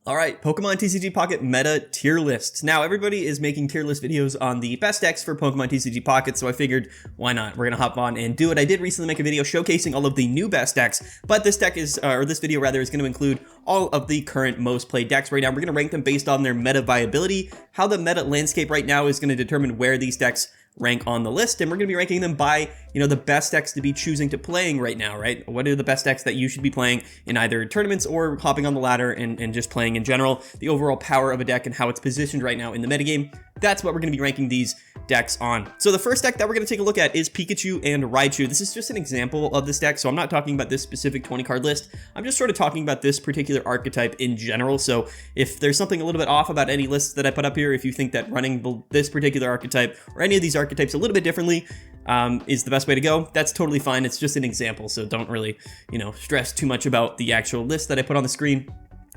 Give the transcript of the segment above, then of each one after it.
All right, Pokemon TCG Pocket meta tier lists. Now, everybody is making tier list videos on the best decks for Pokemon TCG Pocket, so I figured, why not? We're gonna hop on and do it. I did recently make a video showcasing all of the new best decks, but this deck is, or this video rather, is gonna include all of the current most played decks right now. We're gonna rank them based on their meta viability, how the meta landscape right now is gonna determine where these decks rank on the list, and we're going to be ranking them by, the best decks to be choosing to playing right now, right? What are the best decks that you should be playing in either tournaments or hopping on the ladder and just playing in general, the overall power of a deck and how it's positioned right now in the metagame. That's what we're going to be ranking these decks on. So the first deck that we're going to take a look at is Pikachu and Raichu. This is just an example of this deck, so I'm not talking about this specific 20 card list. I'm just sort of talking about this particular archetype in general. So if there's something a little bit off about any lists that I put up here, if you think that running this particular archetype or any of these archetypes a little bit differently is the best way to go, that's totally fine. It's just an example, so don't really, stress too much about the actual list that I put on the screen.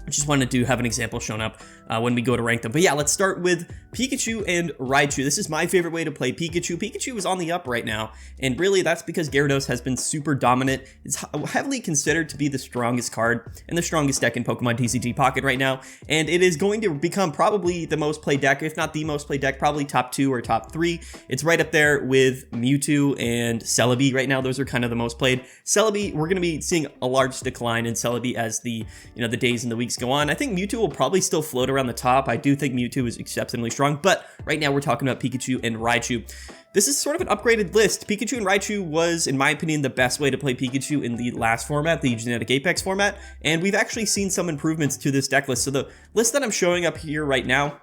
I just wanted to have an example shown up when we go to rank them. But yeah, let's start with Pikachu and Raichu. This is my favorite way to play Pikachu. Pikachu is on the up right now, and really that's because Gyarados has been super dominant. It's heavily considered to be the strongest card and the strongest deck in Pokemon TCG Pocket right now, and it is going to become probably the most played deck, if not the most played deck, probably top 2 or top 3. It's right up there with Mewtwo and Celebi right now. Those are kind of the most played. Celebi, we're going to be seeing a large decline in Celebi as the days and the weeks go on. I think Mewtwo will probably still float around the top. I do think Mewtwo is exceptionally strong, but right now we're talking about Pikachu and Raichu. This is sort of an upgraded list. Pikachu and Raichu was, in my opinion, the best way to play Pikachu in the last format, the Genetic Apex format, and we've actually seen some improvements to this deck list. So the list that I'm showing up here right now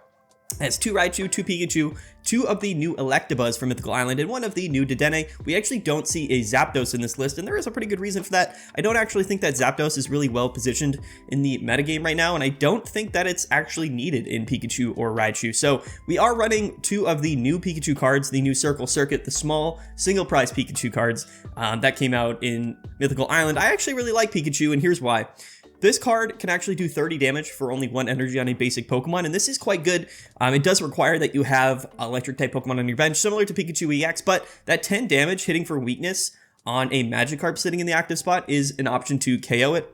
has 2 Raichu, 2 Pikachu, 2 of the new Electabuzz from Mythical Island, and 1 of the new Dedenne. We actually don't see a Zapdos in this list, and there is a pretty good reason for that. I don't actually think that Zapdos is really well positioned in the metagame right now, and I don't think that it's actually needed in Pikachu or Raichu. So we are running 2 of the new Pikachu cards, the new Circle Circuit, the small single prize Pikachu cards that came out in Mythical Island. I actually really like Pikachu, and here's why. This card can actually do 30 damage for only 1 energy on a basic Pokemon, and this is quite good. It does require that you have electric type Pokemon on your bench, similar to Pikachu EX, but that 10 damage hitting for weakness on a Magikarp sitting in the active spot is an option to KO it.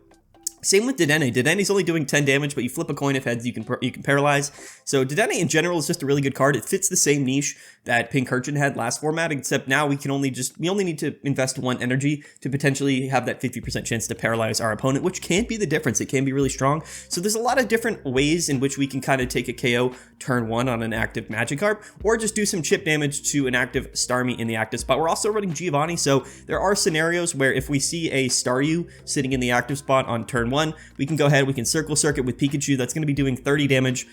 Same with Dedenne. Dedenne's only doing 10 damage, but you flip a coin if heads, you can paralyze. So Dedenne in general is just a really good card. It fits the same niche that Pincurchin had last format, except now we only need to invest 1 energy to potentially have that 50% chance to paralyze our opponent, which can be the difference. It can be really strong. So there's a lot of different ways in which we can kind of take a KO turn 1 on an active Magikarp, or just do some chip damage to an active Starmie in the active spot. We're also running Giovanni, so there are scenarios where if we see a Staryu sitting in the active spot on turn 1, we can go ahead, we can Circle Circuit with Pikachu. That's going to be doing 30 damage,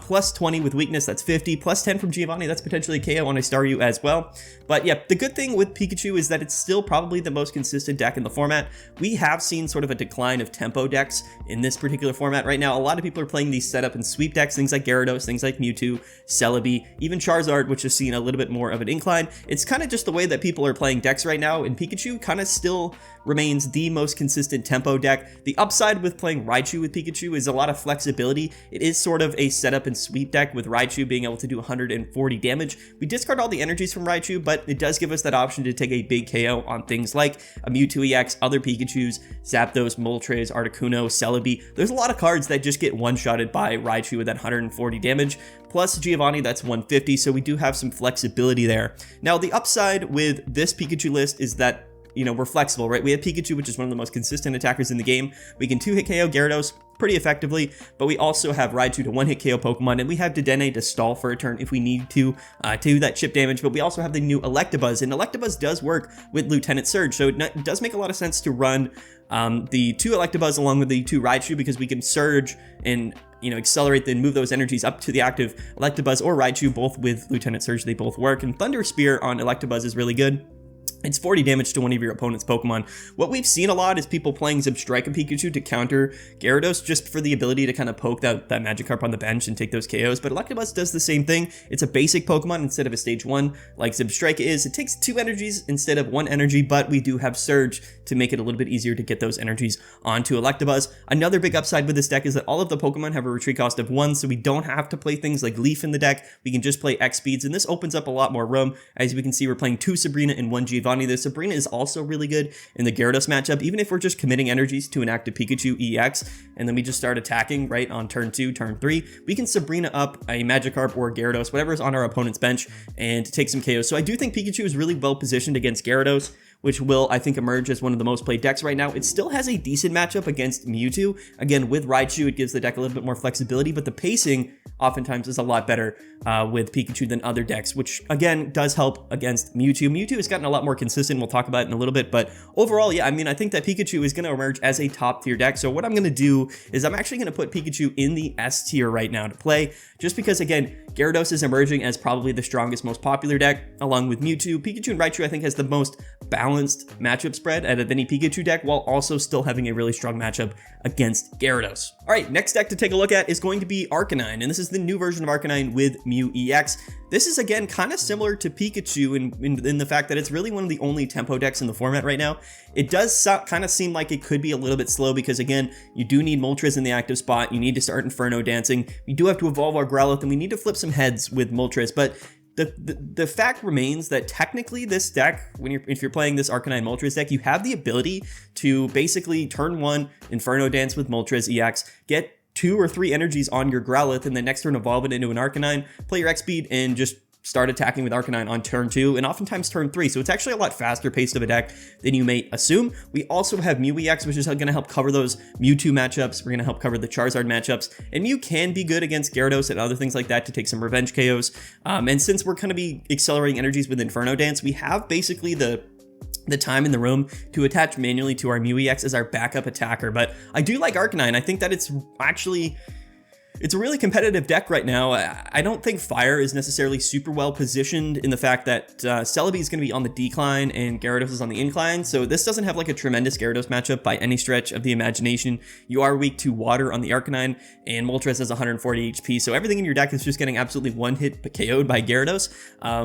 plus 20 with weakness, that's 50, plus 10 from Giovanni, that's potentially KO on a Staryu as well. But yeah, the good thing with Pikachu is that it's still probably the most consistent deck in the format. We have seen sort of a decline of tempo decks in this particular format right now. A lot of people are playing these setup and sweep decks, things like Gyarados, things like Mewtwo, Celebi, even Charizard, which has seen a little bit more of an incline. It's kind of just the way that people are playing decks right now, and Pikachu kind of still remains the most consistent tempo deck. The upside with playing Raichu with Pikachu is a lot of flexibility. It is sort of a setup and sweep deck with Raichu being able to do 140 damage. We discard all the energies from Raichu, but it does give us that option to take a big KO on things like a Mewtwo EX, other Pikachus, Zapdos, Moltres, Articuno, Celebi. There's a lot of cards that just get one-shotted by Raichu with that 140 damage. Plus Giovanni, that's 150, so we do have some flexibility there. Now, the upside with this Pikachu list is that we're flexible, right? We have Pikachu, which is one of the most consistent attackers in the game. We can 2-hit KO Gyarados pretty effectively, but we also have Raichu to 1-hit KO Pokemon, and we have Dedenne to stall for a turn if we need to do that chip damage, but we also have the new Electabuzz, and Electabuzz does work with Lieutenant Surge, so it does make a lot of sense to run the 2 Electabuzz along with the 2 Raichu, because we can Surge and accelerate, then move those energies up to the active Electabuzz or Raichu, both with Lieutenant Surge. They both work, and Thunder Spear on Electabuzz is really good. It's 40 damage to one of your opponent's Pokemon. What we've seen a lot is people playing Zebstrika Pikachu to counter Gyarados, just for the ability to kind of poke that Magikarp on the bench and take those KOs, but Electabuzz does the same thing. It's a basic Pokemon instead of a stage 1 like Zebstrika is. It takes 2 energies instead of 1 energy, but we do have Surge to make it a little bit easier to get those energies onto Electabuzz. Another big upside with this deck is that all of the Pokemon have a retreat cost of 1, so we don't have to play things like Leaf in the deck. We can just play X speeds, and this opens up a lot more room. As we can see, we're playing 2 Sabrina and 1 Giovanni, Giovanni. The Sabrina is also really good in the Gyarados matchup. Even if we're just committing energies to an active Pikachu EX, and then we just start attacking right on turn 2, turn 3, we can Sabrina up a Magikarp or Gyarados, whatever is on our opponent's bench, and take some KOs. So I do think Pikachu is really well positioned against Gyarados, which will, I think, emerge as one of the most played decks right now. It still has a decent matchup against Mewtwo. Again, with Raichu, it gives the deck a little bit more flexibility, but the pacing oftentimes is a lot better with Pikachu than other decks, which, again, does help against Mewtwo. Mewtwo has gotten a lot more consistent. We'll talk about it in a little bit, but overall, yeah, I mean, I think that Pikachu is going to emerge as a top-tier deck. So what I'm going to do is I'm actually going to put Pikachu in the S tier right now to play, just because, again, Gyarados is emerging as probably the strongest, most popular deck, along with Mewtwo. Pikachu and Raichu, I think, has the most balanced matchup spread out of any Pikachu deck, while also still having a really strong matchup against Gyarados. All right, next deck to take a look at is going to be Arcanine, and this is the new version of Arcanine with Mew EX. This is, again, kind of similar to Pikachu in the fact that it's really one of the only tempo decks in the format right now. It does kind of seem like it could be a little bit slow because, again, you do need Moltres in the active spot. You need to start Inferno dancing. We do have to evolve our Growlithe, and we need to flip some heads with Moltres, but the fact remains that technically this deck, if you're playing this Arcanine Moltres deck, you have the ability to basically turn 1 Inferno Dance with Moltres EX, get 2 or 3 energies on your Growlithe, and then next turn evolve it into an Arcanine, play your X-Speed, and just start attacking with Arcanine on turn 2 and oftentimes turn 3. So it's actually a lot faster paced of a deck than you may assume. We also have Mew EX, which is going to help cover those Mewtwo matchups. We're going to help cover the Charizard matchups. And Mew can be good against Gyarados and other things like that to take some revenge KOs. And since we're going to be accelerating energies with Inferno Dance, we have basically the time in the room to attach manually to our Mew EX as our backup attacker. But I do like Arcanine. I think that it's a really competitive deck right now. I don't think Fire is necessarily super well positioned in the fact that Celebi is going to be on the decline and Gyarados is on the incline. So this doesn't have like a tremendous Gyarados matchup by any stretch of the imagination. You are weak to water on the Arcanine, and Moltres has 140 HP. So everything in your deck is just getting absolutely one hit KO'd by Gyarados.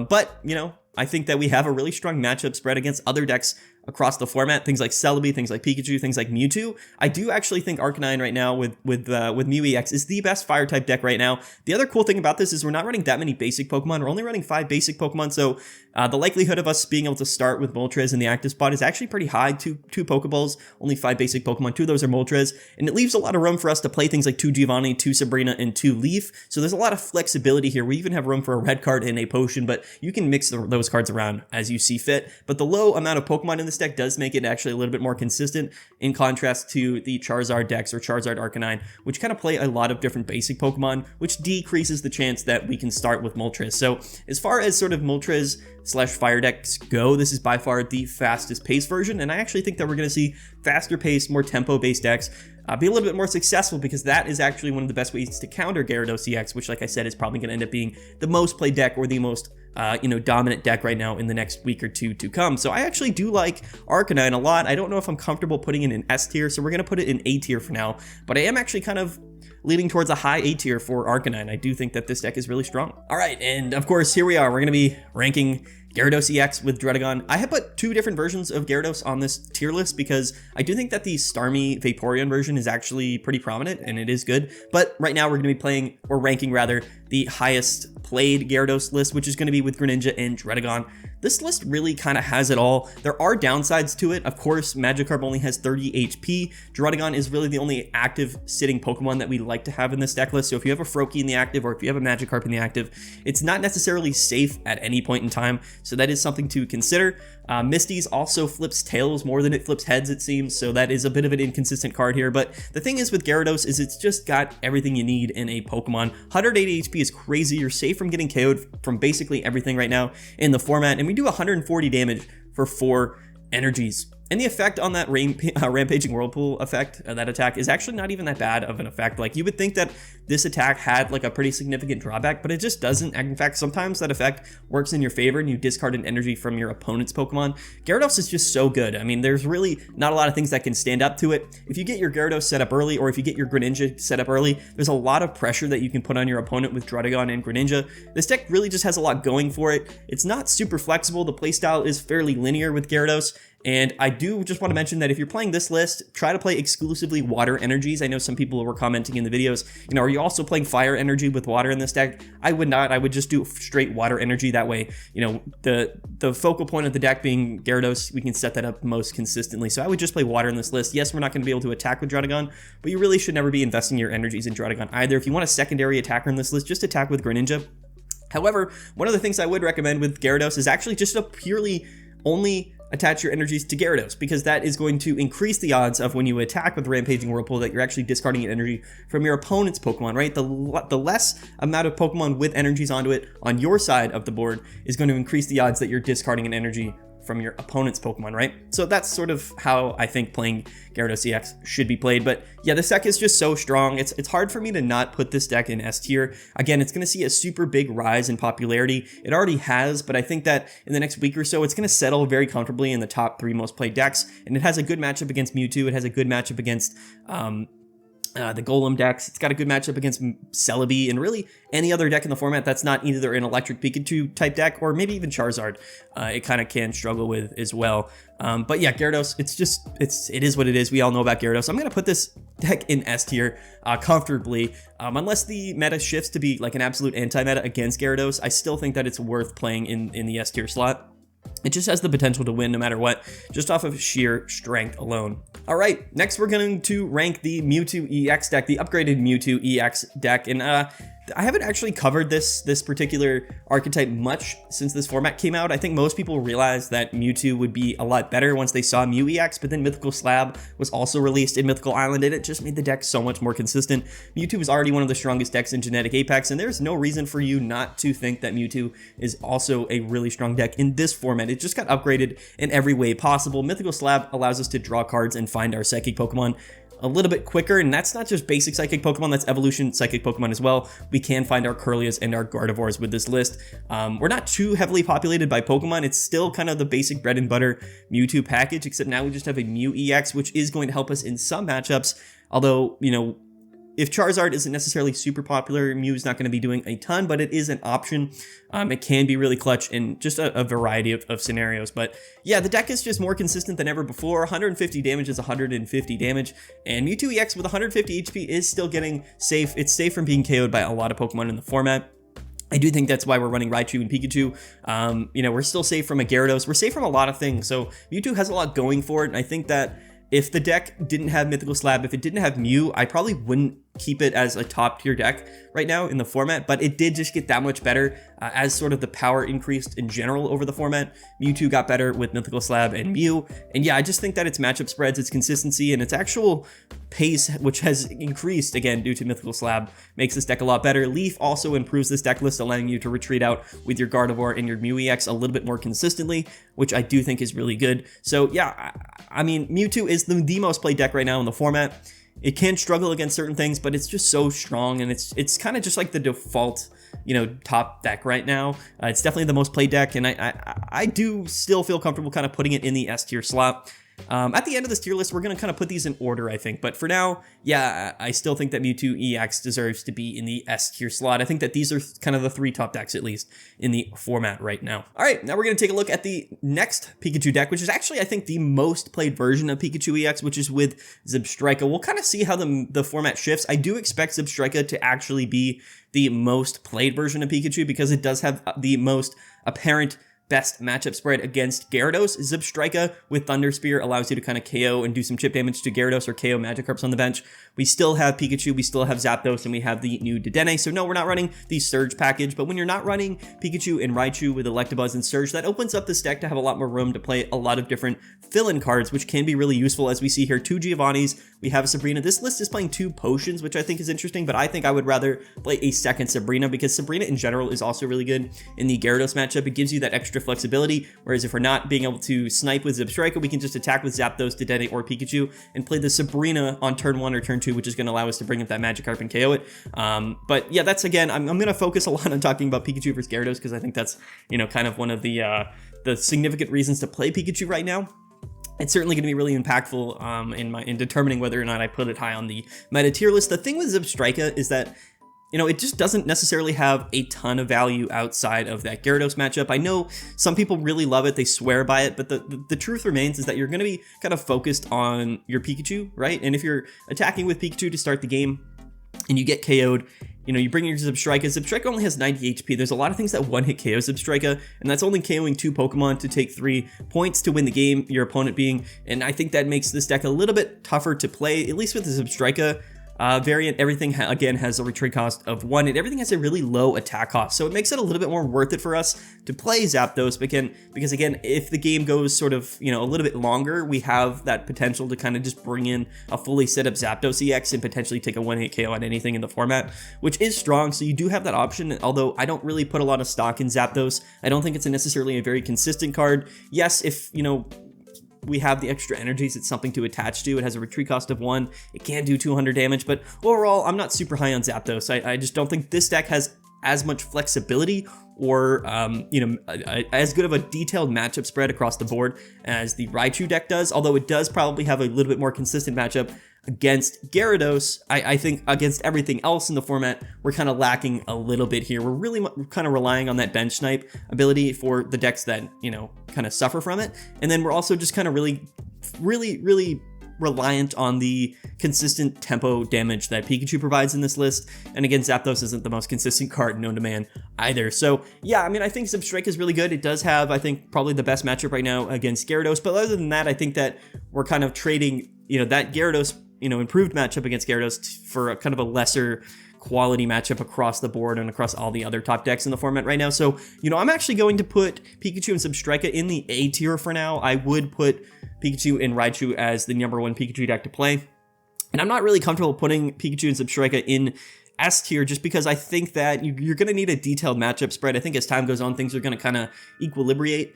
But, you know, I think that we have a really strong matchup spread against other decks across the format, things like Celebi, things like Pikachu, things like Mewtwo. I do actually think Arcanine right now with Mew EX is the best fire type deck right now. The other cool thing about this is we're not running that many basic Pokemon. We're only running 5 basic Pokemon, so the likelihood of us being able to start with Moltres in the active spot is actually pretty high. Two Pokeballs, only 5 basic Pokemon, 2 of those are Moltres, and it leaves a lot of room for us to play things like 2 Giovanni, 2 Sabrina, and 2 Leaf. So there's a lot of flexibility here. We even have room for a red card and a potion, but you can mix those cards around as you see fit. But the low amount of Pokemon in this deck does make it actually a little bit more consistent in contrast to the Charizard decks or Charizard Arcanine, which kind of play a lot of different basic Pokemon, which decreases the chance that we can start with Moltres. So as far as sort of Moltres / fire decks go, this is by far the fastest paced version, and I actually think that we're going to see faster paced, more tempo based decks be a little bit more successful, because that is actually one of the best ways to counter Gyarados EX, which, like I said, is probably going to end up being the most played deck or the most dominant deck right now in the next week or two to come. So I actually do like Arcanine a lot. I don't know if I'm comfortable putting it in S tier, so we're going to put it in A tier for now, but I am actually kind of leaning towards a high A tier for Arcanine. I do think that this deck is really strong. All right, and of course, here we are. We're going to be ranking Gyarados EX with Druddigon. I have put 2 different versions of Gyarados on this tier list because I do think that the Starmie Vaporeon version is actually pretty prominent and it is good. But right now we're going to be playing, or ranking rather, the highest played Gyarados list, which is going to be with Greninja and Druddigon. This list really kind of has it all. There are downsides to it. Of course, Magikarp only has 30 HP. Druddigon is really the only active sitting Pokemon that we like to have in this deck list. So if you have a Froakie in the active, or if you have a Magikarp in the active, it's not necessarily safe at any point in time. So that is something to consider. Misty's also flips tails more than it flips heads, it seems. So that is a bit of an inconsistent card here. But the thing is with Gyarados is it's just got everything you need in a Pokemon. 180 HP is crazy. You're safe from getting KO'd from basically everything right now in the format. And we do 140 damage for 4 energies. And the effect on that Rampaging Whirlpool effect, that attack, is actually not even that bad of an effect. Like, you would think that this attack had like a pretty significant drawback, but it just doesn't. In fact, sometimes that effect works in your favor and you discard an energy from your opponent's Pokemon. Gyarados is just so good. I mean, there's really not a lot of things that can stand up to it. If you get your Gyarados set up early, or if you get your Greninja set up early, there's a lot of pressure that you can put on your opponent with Druddigon and Greninja. This deck really just has a lot going for it. It's not super flexible. The playstyle is fairly linear with Gyarados, And I do just want to mention that if you're playing this list, try to play exclusively water energies. I know some people were commenting in the videos, you know, are you also playing fire energy with water in this deck? I would not. I would just do straight water energy. That way, you know, the focal point of the deck being Gyarados, we can set that up most consistently. So I would just play water in this list. Yes, we're not going to be able to attack with Druddigon, but you really should never be investing your energies in Druddigon either. If you want a secondary attacker in this list, just attack with Greninja. However, one of the things I would recommend with Gyarados is actually just a purely only attach your energies to Gyarados, because that is going to increase the odds of when you attack with Rampaging Whirlpool that you're actually discarding an energy from your opponent's Pokemon, right? The less amount of Pokemon with energies onto it on your side of the board is going to increase the odds that you're discarding an energy from your opponent's Pokemon, right? So that's sort of how I think playing Gyarados EX should be played. But yeah, this deck is just so strong. It's hard for me to not put this deck in S tier. Again, it's going to see a super big rise in popularity. It already has, but I think that in the next week or so, it's going to settle very comfortably in the top 3 most played decks. And it has a good matchup against Mewtwo. It has a good matchup against the Golem decks. It's got a good matchup against Celebi and really any other deck in the format that's not either an Electric Pikachu type deck or maybe even Charizard. It kind of can struggle with as well. But yeah, Gyarados, it is what it is. We all know about Gyarados. I'm going to put this deck in S tier comfortably. Unless the meta shifts to be like an absolute anti-meta against Gyarados, I still think that it's worth playing in the S tier slot. It just has the potential to win no matter what, just off of sheer strength alone. All right, next we're going to rank the Mewtwo EX deck, the upgraded Mewtwo EX deck. And I haven't actually covered this particular archetype much since this format came out. I think most people realized that Mewtwo would be a lot better once they saw Mew EX, but then Mythical Slab was also released in Mythical Island, and it just made the deck so much more consistent. Mewtwo is already one of the strongest decks in Genetic Apex, and there's no reason for you not to think that Mewtwo is also a really strong deck in this format. It just got upgraded in every way possible. Mythical Slab allows us to draw cards and find our Psychic Pokemon a little bit quicker, and that's not just basic Psychic Pokemon, that's Evolution Psychic Pokemon as well. We can find our Curlias and our Gardevoirs with this list. We're not too heavily populated by Pokemon. It's still kind of the basic bread and butter Mewtwo package, except now we just have a Mew EX, which is going to help us in some matchups, although, you know, if Charizard isn't necessarily super popular, Mew is not going to be doing a ton, but it is an option. It can be really clutch in just a variety of scenarios. But yeah, the deck is just more consistent than ever before. 150 damage is 150 damage, and Mewtwo EX with 150 HP is still getting safe. It's safe from being KO'd by a lot of Pokemon in the format. I do think that's why we're running Raichu and Pikachu. You know, we're still safe from a Gyarados. We're safe from a lot of things. So Mewtwo has a lot going for it, and I think that if the deck didn't have Mythical Slab, if it didn't have Mew, I probably wouldn't keep it as a top tier deck right now in the format, but it did just get that much better as sort of the power increased in general over the format. Mewtwo got better with Mythical Slab and Mew, and yeah, I just think that its matchup spreads, its consistency, and its actual pace, which has increased again due to Mythical Slab, makes this deck a lot better. Leaf also improves this deck list, allowing you to retreat out with your Gardevoir and your Mew EX a little bit more consistently, which I do think is really good. So yeah, I mean, Mewtwo is the most played deck right now in the format. It can struggle against certain things, but it's just so strong, and it's kind of just like the default, you know, top deck right now. It's definitely the most played deck, and I do still feel comfortable kind of putting it in the S tier slot. At the end of this tier list, we're going to kind of put these in order, I think. But for now, yeah, I still think that Mewtwo EX deserves to be in the S tier slot. I think that these are kind of the 3 top decks, at least, in the format right now. All right, now we're going to take a look at the next Pikachu deck, which is actually, I think, the most played version of Pikachu EX, which is with Zebstrika. We'll kind of see how the format shifts. I do expect Zebstrika to actually be the most played version of Pikachu because it does have the most apparent best matchup spread against Gyarados. Zebstrika with Thunder Spear allows you to kind of KO and do some chip damage to Gyarados or KO Magikarps on the bench. We still have Pikachu, we still have Zapdos, and we have the new Dedenne. So no, we're not running the Surge package, but when you're not running Pikachu and Raichu with Electabuzz and Surge, that opens up this deck to have a lot more room to play a lot of different fill-in cards, which can be really useful. As we see here, 2 Giovannis, we have Sabrina. This list is playing 2 potions, which I think is interesting, but I think I would rather play a second Sabrina because Sabrina in general is also really good in the Gyarados matchup. It gives you that extra flexibility, whereas if we're not being able to snipe with Zebstrika, we can just attack with Zapdos, Dedenne, or Pikachu and play the Sabrina on turn 1 or turn 2, which is going to allow us to bring up that Magikarp and KO it. But yeah, that's again, I'm going to focus a lot on talking about Pikachu versus Gyarados because I think that's, you know, kind of one of the significant reasons to play Pikachu right now. It's certainly going to be really impactful in determining whether or not I put it high on the meta tier list. The thing with Zebstrika is that you know, it just doesn't necessarily have a ton of value outside of that Gyarados matchup. I know some people really love it, they swear by it, but the truth remains is that you're going to be kind of focused on your Pikachu, right? And if you're attacking with Pikachu to start the game and you get KO'd, you know, you bring your Zebstrika. Zebstrika only has 90 HP. There's a lot of things that one-hit KO Zebstrika, and that's only KOing 2 Pokemon to take 3 points to win the game, your opponent being, and I think that makes this deck a little bit tougher to play, at least with the Zebstrika variant. Everything again has a retreat cost of 1, and everything has a really low attack cost, so it makes it a little bit more worth it for us to play Zapdos. Because again, if the game goes sort of, you know, a little bit longer, we have that potential to kind of just bring in a fully set up Zapdos EX and potentially take a 1-hit KO on anything in the format, which is strong. So you do have that option. Although I don't really put a lot of stock in Zapdos, I don't think it's necessarily a very consistent card. Yes, if you know, we have the extra energies, it's something to attach to. It has a retreat cost of 1. It can do 200 damage, but overall, I'm not super high on Zapdos. I just don't think this deck has as much flexibility or, you know, as good of a detailed matchup spread across the board as the Raichu deck does, although it does probably have a little bit more consistent matchup against Gyarados. I think against everything else in the format, we're kind of lacking a little bit here. We're really kind of relying on that bench snipe ability for the decks that, you know, kind of suffer from it. And then we're also just kind of really reliant on the consistent tempo damage that Pikachu provides in this list. And again, Zapdos isn't the most consistent card known to man either. So yeah, I mean, I think Zebstrika is really good. It does have, I think, probably the best matchup right now against Gyarados. But other than that, I think that we're kind of trading, you know, that Gyarados, you know, improved matchup against Gyarados for a kind of a lesser quality matchup across the board and across all the other top decks in the format right now. So, you know, I'm actually going to put Pikachu and Zebstrika in the A tier for now. I would put Pikachu and Raichu as the #1 Pikachu deck to play. And I'm not really comfortable putting Pikachu and Zebstrika in S tier just because I think that you're going to need a detailed matchup spread. I think as time goes on, things are going to kind of equilibrate,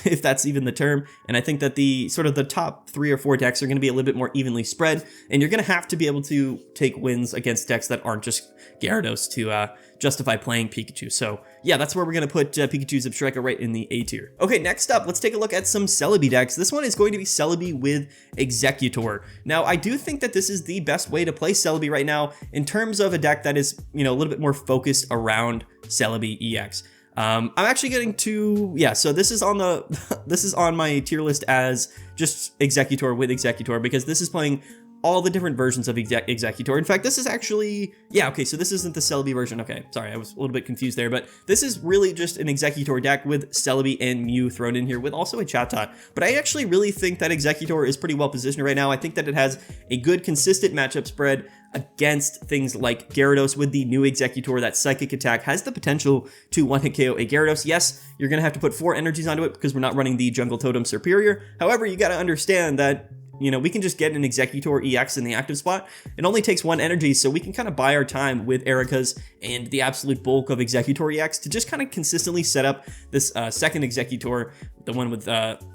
if that's even the term. And I think that the sort of the top 3 or 4 decks are going to be a little bit more evenly spread, and you're going to have to be able to take wins against decks that aren't just Gyarados to justify playing Pikachu. So yeah, that's where we're going to put Pikachu Zebstrika right in the A tier. Okay, next up, let's take a look at some Celebi decks. This one is going to be Celebi with Exeggutor. Now, I do think that this is the best way to play Celebi right now in terms of a deck that is, you know, a little bit more focused around Celebi EX. I'm actually getting to, yeah, so this is on the, this is on my tier list as just Exeggutor with Exeggutor, because this is playing all the different versions of Exeggutor. In fact, this is actually, yeah, okay, so this isn't the Celebi version. Okay, sorry, I was a little bit confused there, but this is really just an Exeggutor deck with Celebi and Mew thrown in here with also a Chatot. But I actually really think that Exeggutor is pretty well positioned right now. I think that it has a good, consistent matchup spread against things like Gyarados with the new Exeggutor. That Psychic attack has the potential to one-hit KO a Gyarados. Yes, you're going to have to put 4 energies onto it because we're not running the Jungle Totem Serperior. However, you got to understand that, you know, we can just get an Exeggutor EX in the active spot. It only takes 1 energy, so we can kind of buy our time with Erica's and the absolute bulk of Exeggutor EX to just kind of consistently set up this second Exeggutor, the one with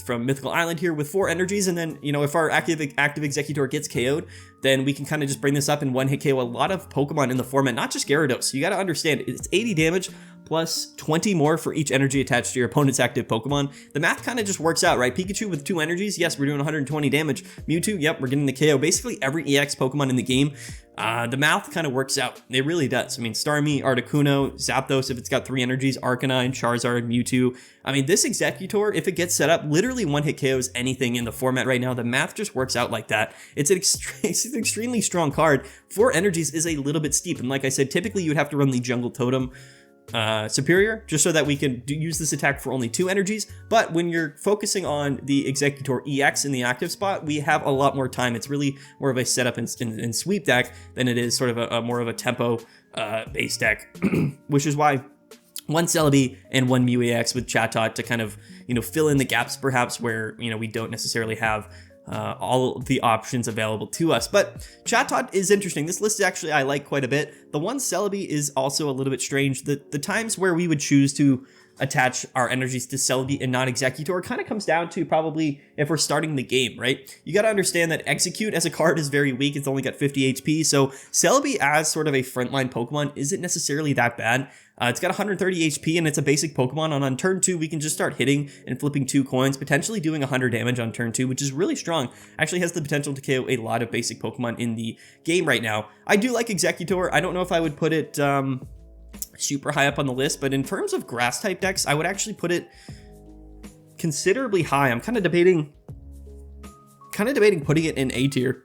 from Mythical Island here, with 4 energies. And then, you know, if our active Exeggutor gets KO'd, then we can kind of just bring this up and one-hit KO a lot of Pokemon in the format, not just Gyarados. You got to understand, it's 80 damage plus 20 more for each energy attached to your opponent's active Pokemon. The math kind of just works out, right? Pikachu with 2 energies, yes, we're doing 120 damage. Mewtwo, yep, we're getting the KO. Basically every EX Pokemon in the game, the math kind of works out. It really does. I mean, Starmie, Articuno, Zapdos, if it's got 3 energies, Arcanine, Charizard, Mewtwo. I mean, this Exeggutor, if it gets set up, literally one-hit KOs anything in the format right now. The math just works out like that. It's an extremely strong card. 4 energies is a little bit steep. And like I said, typically you'd have to run the Jungle Totem Serperior just so that we can use this attack for only 2 energies. But when you're focusing on the Exeggutor EX in the active spot, we have a lot more time. It's really more of a setup and sweep deck than it is sort of a more of a tempo based deck, which is why 1 Celebi and 1 Mew EX with Chatot to kind of, you know, fill in the gaps perhaps where, you know, we don't necessarily have all of the options available to us. But Chatot is interesting. This list actually I like quite a bit. The 1 Celebi is also a little bit strange. The times where we would choose to attach our energies to Celebi and not Exeggutor kind of comes down to probably if we're starting the game, right? You got to understand that Execute as a card is very weak. It's only got 50 HP. So Celebi as sort of a frontline Pokemon isn't necessarily that bad. It's got 130 HP and it's a basic Pokemon. And on turn 2, we can just start hitting and flipping 2 coins, potentially doing 100 damage on turn 2, which is really strong. Actually has the potential to KO a lot of basic Pokemon in the game right now. I do like Exeggutor. I don't know if I would put it super high up on the list, but in terms of grass type decks, I would actually put it considerably high. I'm kind of debating putting it in A tier.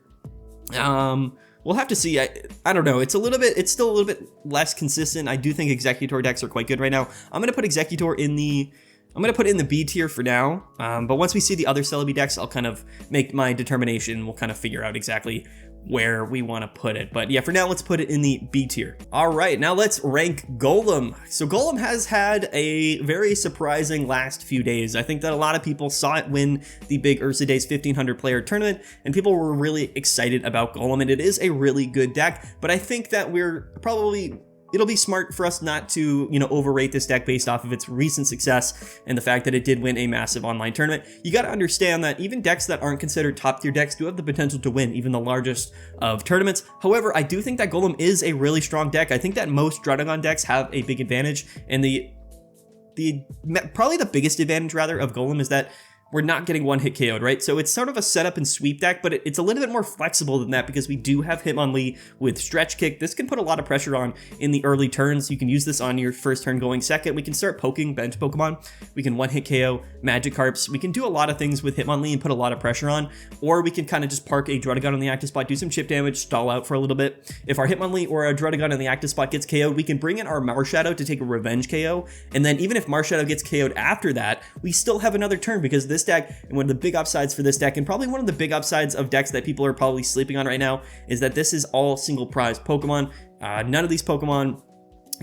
We'll have to see. I don't know. It's still a little bit less consistent. I do think Exeggutor decks are quite good right now. I'm going to put Exeggutor in the B tier for now. But once we see the other Celebi decks, I'll kind of make my determination. We'll kind of figure out exactly where we want to put it. But yeah, for now, let's put it in the B tier. All right, now let's rank Golem. So Golem has had a very surprising last few days. I think that a lot of people saw it win the big Ursa Days 1500 player tournament, and people were really excited about Golem, and it is a really good deck. But I think that it'll be smart for us not to, overrate this deck based off of its recent success and the fact that it did win a massive online tournament. You got to understand that even decks that aren't considered top tier decks do have the potential to win even the largest of tournaments. However, I do think that Golem is a really strong deck. I think that most Druddigon decks have a big advantage, and probably the biggest advantage rather of Golem is that we're not getting one hit KO'd, right? So it's sort of a setup and sweep deck, but it's a little bit more flexible than that because we do have Hitmonlee with Stretch Kick. This can put a lot of pressure on in the early turns. You can use this on your first turn going second. We can start poking bench Pokemon. We can one hit KO Magikarps. We can do a lot of things with Hitmonlee and put a lot of pressure on, or we can kind of just park a Druddigon on the active spot, do some chip damage, stall out for a little bit. If our Hitmonlee or a Druddigon on the active spot gets KO'd, we can bring in our Marshadow to take a revenge KO. And then even if Marshadow gets KO'd after that, we still have another turn because this deck, and one of the big upsides for this deck, and probably one of the big upsides of decks that people are probably sleeping on right now, is that this is all single prize Pokemon. None of these Pokemon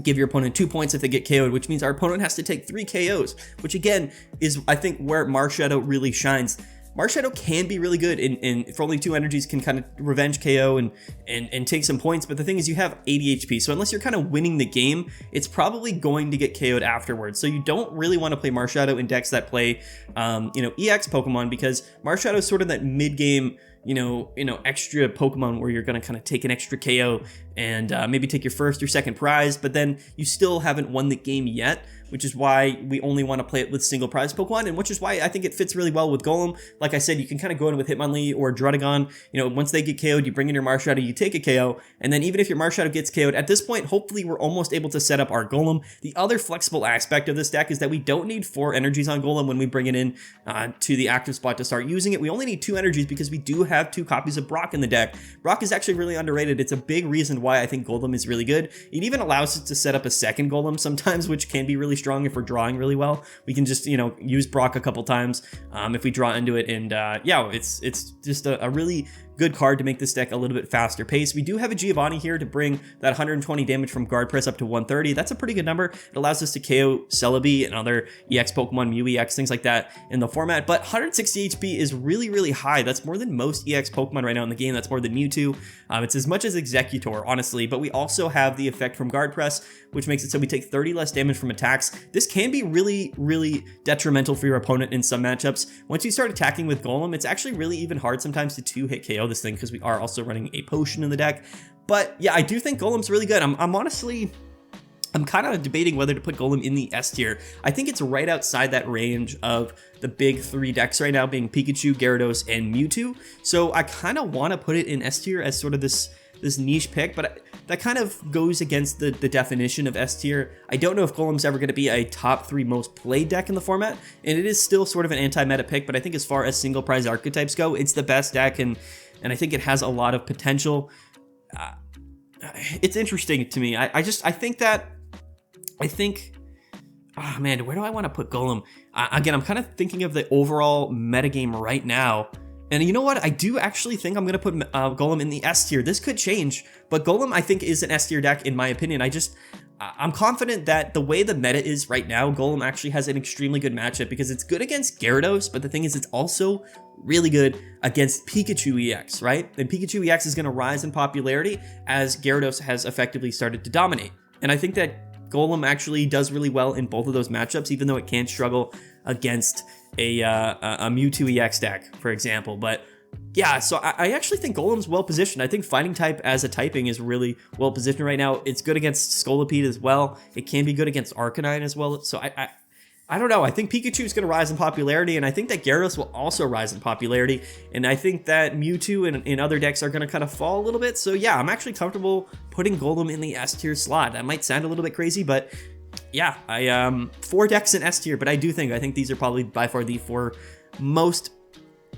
give your opponent 2 points if they get KO'd, which means our opponent has to take 3 KOs, which again is, I think, where Marshadow really shines. Marshadow can be really good and for only 2 energies can kind of revenge KO and take some points, but the thing is you have 80 HP, so unless you're kind of winning the game, it's probably going to get KO'd afterwards. So you don't really want to play Marshadow in decks that play EX Pokemon, because Marshadow is sort of that mid-game extra Pokemon where you're going to kind of take an extra KO and maybe take your first or second prize, but then you still haven't won the game yet, which is why we only want to play it with single prize Pokemon, and which is why I think it fits really well with Golem. Like I said, you can kind of go in with Hitmonlee or Druddigon. Once they get KO'd, you bring in your Marshadow, you take a KO, and then even if your Marshadow gets KO'd, at this point, hopefully we're almost able to set up our Golem. The other flexible aspect of this deck is that we don't need 4 energies on Golem when we bring it in to the active spot to start using it. We only need 2 energies because we do have 2 copies of Brock in the deck. Brock is actually really underrated. It's a big reason why I think Golem is really good. It even allows us to set up a second Golem sometimes, which can be really strong if we're drawing really well. We can just, use Brock a couple times if we draw into it. And it's just a really good card to make this deck a little bit faster paced. We do have a Giovanni here to bring that 120 damage from guard press up to 130. That's a pretty good number. It allows us to KO Celebi and other EX Pokemon, Mew-EX, things like that in the format. But 160 HP is really, really high. That's more than most EX Pokemon right now in the game. That's more than Mewtwo. It's as much as Exeggutor, honestly. But we also have the effect from guard press, which makes it so we take 30 less damage from attacks. This can be really, really detrimental for your opponent in some matchups. Once you start attacking with Golem, it's actually really even hard sometimes to 2-hit KO this thing because we are also running a potion in the deck. But yeah, I do think Golem's really good. I'm kind of debating whether to put Golem in the S tier. I think it's right outside that range of the big 3 decks right now, being Pikachu, Gyarados, and Mewtwo. So I kind of want to put it in S tier as sort of this niche pick, but that kind of goes against the definition of S tier. I don't know if Golem's ever going to be a top 3 most played deck in the format, and it is still sort of an anti-meta pick, but I think as far as single prize archetypes go, it's the best deck, and I think it has a lot of potential. It's interesting to me. I think, oh man, where do I want to put Golem? Again, I'm kind of thinking of the overall metagame right now. And you know what? I do actually think I'm going to put Golem in the S tier. This could change, but Golem, I think, is an S tier deck in my opinion. I'm confident that the way the meta is right now, Golem actually has an extremely good matchup because it's good against Gyarados, but the thing is, it's also really good against Pikachu EX, right? And Pikachu EX is going to rise in popularity as Gyarados has effectively started to dominate. And I think that Golem actually does really well in both of those matchups, even though it can struggle against a Mewtwo EX deck, for example. But yeah, so I actually think Golem's well positioned. I think Fighting type as a typing is really well positioned right now. It's good against Scolipede as well. It can be good against Arcanine as well. So I don't know. I think Pikachu is going to rise in popularity, and I think that Gyarados will also rise in popularity. And I think that Mewtwo and other decks are going to kind of fall a little bit. So yeah, I'm actually comfortable putting Golem in the S tier slot. That might sound a little bit crazy, but yeah, 4 decks in S tier. But I think these are probably by far the 4 most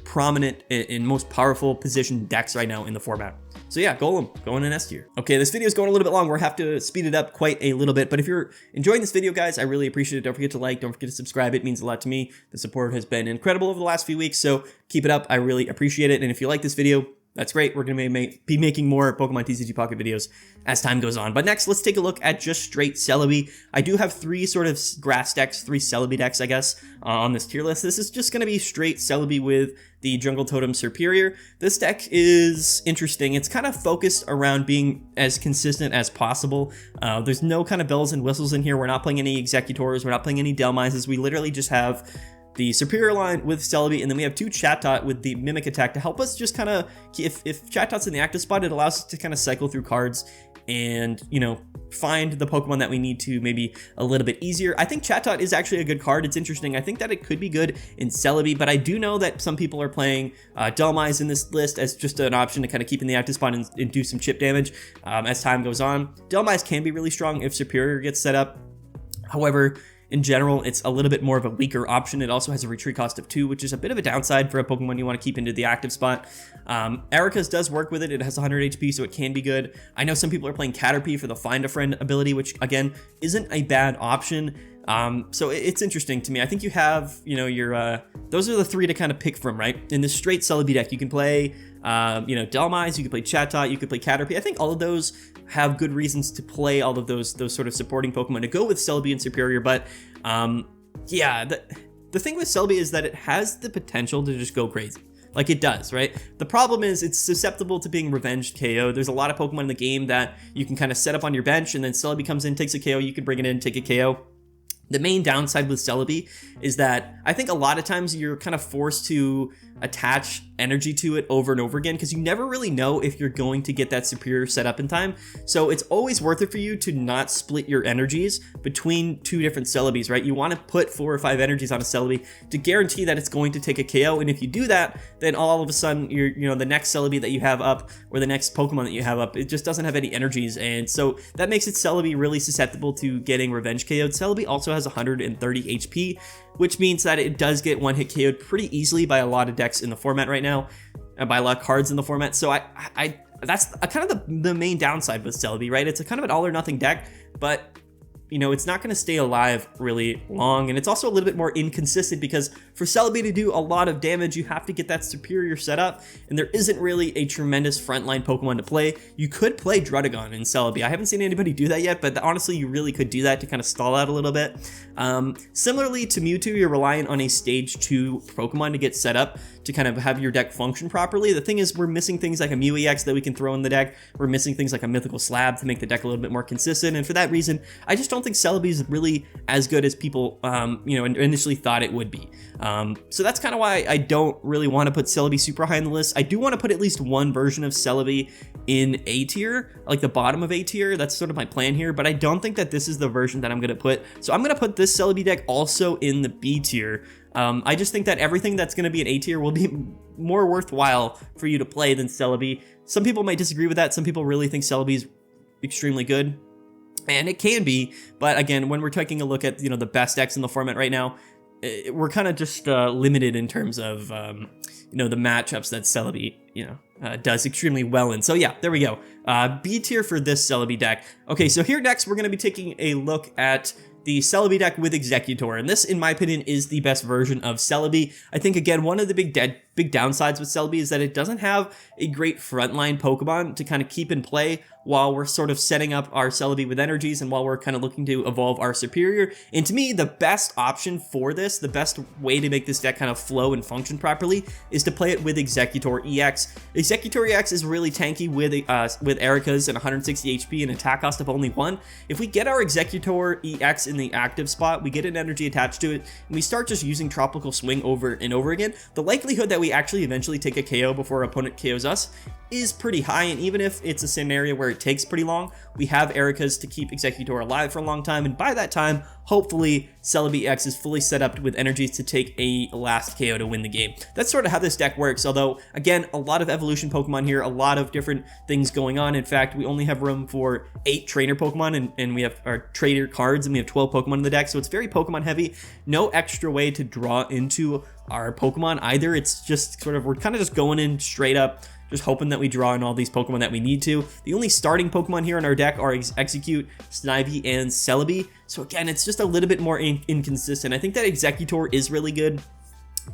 prominent and most powerful position decks right now in the format. So yeah, Golem going in S tier. Okay, this video is going a little bit long. We'll have to speed it up quite a little bit, but if you're enjoying this video, guys, I really appreciate it. Don't forget to like, don't forget to subscribe. It means a lot to me. The support has been incredible over the last few weeks, so keep it up. I really appreciate it. And if you like this video, that's great. We're going to be making more Pokemon TCG Pocket videos as time goes on. But next, let's take a look at just straight Celebi. I do have 3 sort of grass decks, 3 Celebi decks, I guess, on this tier list. This is just going to be straight Celebi with the Jungle Totem Serperior. This deck is interesting. It's kind of focused around being as consistent as possible. There's no kind of bells and whistles in here. We're not playing any Exeggutors. We're not playing any Dhelmises. We literally just have the Serperior line with Celebi, and then we have 2 Chatot with the Mimic attack to help us just kind of, if Chatot's in the active spot, it allows us to kind of cycle through cards and, you know, find the Pokemon that we need to maybe a little bit easier. I think Chatot is actually a good card. It's interesting. I think that it could be good in Celebi, but I do know that some people are playing Dhelmise in this list as just an option to kind of keep in the active spot and do some chip damage as time goes on. Dhelmise can be really strong if Serperior gets set up. However, in general, it's a little bit more of a weaker option. It also has a retreat cost of 2, which is a bit of a downside for a Pokemon you want to keep into the active spot. Erika's does work with it. It has 100 HP, so it can be good. I know some people are playing Caterpie for the Find a Friend ability, which, again, isn't a bad option. So it's interesting to me. I think you have, you know, your, those are the 3 to kind of pick from, right? In this straight Celebi deck, you can play, you know, Dhelmise, you can play Chatot, you could play Caterpie. I think all of those have good reasons to play all of those sort of supporting Pokemon to go with Celebi and Serperior, but, yeah, the thing with Celebi is that it has the potential to just go crazy. Like it does, right? The problem is it's susceptible to being revenged KO. There's a lot of Pokemon in the game that you can kind of set up on your bench, and then Celebi comes in, takes a KO, you can bring it in, take a KO. The main downside with Celebi is that I think a lot of times you're kind of forced to attach energy to it over and over again because you never really know if you're going to get that Serperior set up in time. So it's always worth it for you to not split your energies between 2 different Celebis, right? You want to put 4 or 5 energies on a Celebi to guarantee that it's going to take a KO. And if you do that, then all of a sudden you know, the next Celebi that you have up or the next Pokemon that you have up, it just doesn't have any energies. And so that makes it Celebi really susceptible to getting revenge KO'd. Celebi also has 130 HP, which means that it does get one-hit KO'd pretty easily by a lot of decks in the format right now, and by a lot of cards in the format. So that's kind of the main downside with Celebi, right? It's a kind of an all-or-nothing deck, but you know, it's not going to stay alive really long, and it's also a little bit more inconsistent because for Celebi to do a lot of damage, you have to get that Serperior set up, and there isn't really a tremendous frontline Pokemon to play. You could play Druddigon in Celebi. I haven't seen anybody do that yet, but honestly, you really could do that to kind of stall out a little bit. Similarly to Mewtwo, you're relying on a stage 2 Pokemon to get set up to kind of have your deck function properly. The thing is, we're missing things like a Mew EX that we can throw in the deck. We're missing things like a Mythical Slab to make the deck a little bit more consistent, and for that reason, I just don't think Celebi is really as good as people, you know, initially thought it would be. So that's kind of why I don't really want to put Celebi super high on the list. I do want to put at least one version of Celebi in A tier, like the bottom of A tier. That's sort of my plan here, but I don't think that this is the version that I'm going to put. So I'm going to put this Celebi deck also in the B tier. I just think that everything that's going to be an A tier will be more worthwhile for you to play than Celebi. Some people might disagree with that. Some people really think Celebi is extremely good, and it can be. But again, when we're taking a look at, you know, the best decks in the format right now, we're kind of just limited in terms of you know, the matchups that Celebi, you know, does extremely well in. So yeah, there we go. B tier for this Celebi deck. Okay, so here next we're going to be taking a look at the Celebi deck with Exeggutor, and this, in my opinion, is the best version of Celebi. I think, again, one of the big big downsides with Celebi is that it doesn't have a great frontline Pokemon to kind of keep in play while we're sort of setting up our Celebi with energies and while we're kind of looking to evolve our Serperior. And to me, the best option for this, the best way to make this deck kind of flow and function properly, is to play it with Exeggutor EX. Exeggutor EX is really tanky with Erika's and 160 HP and attack cost of only 1. If we get our Exeggutor EX in the active spot, we get an energy attached to it, and we start just using Tropical Swing over and over again, the likelihood that we actually eventually take a KO before our opponent KOs us is pretty high. And even if it's a scenario where it takes pretty long, we have Erika's to keep Exeggutor alive for a long time, and by that time, hopefully Celebi X is fully set up with energies to take a last KO to win the game. That's sort of how this deck works, although again, a lot of evolution Pokemon here, a lot of different things going on. In fact, we only have room for 8 trainer Pokemon, and we have our trainer cards, and we have 12 Pokemon in the deck, so it's very Pokemon heavy. No extra way to draw into our Pokemon either. It's just sort of, we're kind of just going in straight up, just hoping that we draw in all these Pokemon that we need to. The only starting Pokemon here in our deck are Exeggcute, Snivy, and Celebi. So again, it's just a little bit more inconsistent. I think that Exeggutor is really good,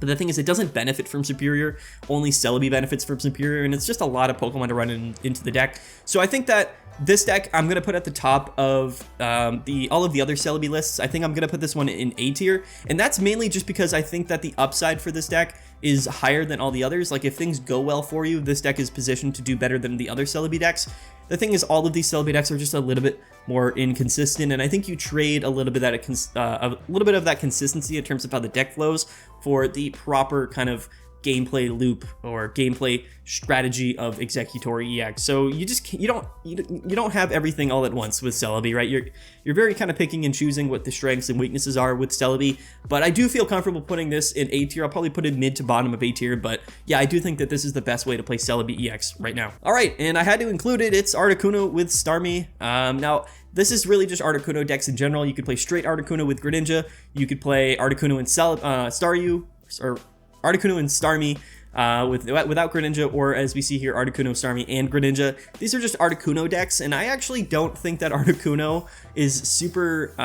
but the thing is, it doesn't benefit from Serperior. Only Celebi benefits from Serperior, and it's just a lot of Pokemon to run into the deck. So I think that this deck I'm going to put at the top of all of the other Celebi lists. I think I'm going to put this one in A tier, and that's mainly just because I think that the upside for this deck is higher than all the others. Like, if things go well for you, this deck is positioned to do better than the other Celebi decks. The thing is, all of these Celebi decks are just a little bit more inconsistent, and I think you trade a little bit of that consistency in terms of how the deck flows for the proper kind of gameplay loop or gameplay strategy of Exeggutor EX. So you don't have everything all at once with Celebi, right? You're very kind of picking and choosing what the strengths and weaknesses are with Celebi, but I do feel comfortable putting this in A tier. I'll probably put it mid to bottom of A tier, but yeah, I do think that this is the best way to play Celebi EX right now. All right, and I had to include it. It's Articuno with Starmie. Now, this is really just Articuno decks in general. You could play straight Articuno with Greninja. You could play Articuno and Staryu, or Articuno and Starmie without Greninja, or as we see here, Articuno, Starmie, and Greninja. These are just Articuno decks, and I actually don't think that Articuno is super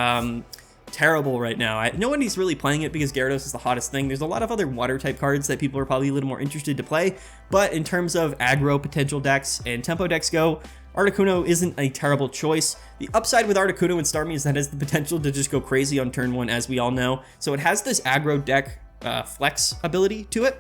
terrible right now. No one is really playing it because Gyarados is the hottest thing. There's a lot of other water type cards that people are probably a little more interested to play, but in terms of aggro potential decks and tempo decks go, Articuno isn't a terrible choice. The upside with Articuno and Starmie is that it has the potential to just go crazy on turn 1, as we all know. So it has this aggro deck flex ability to it,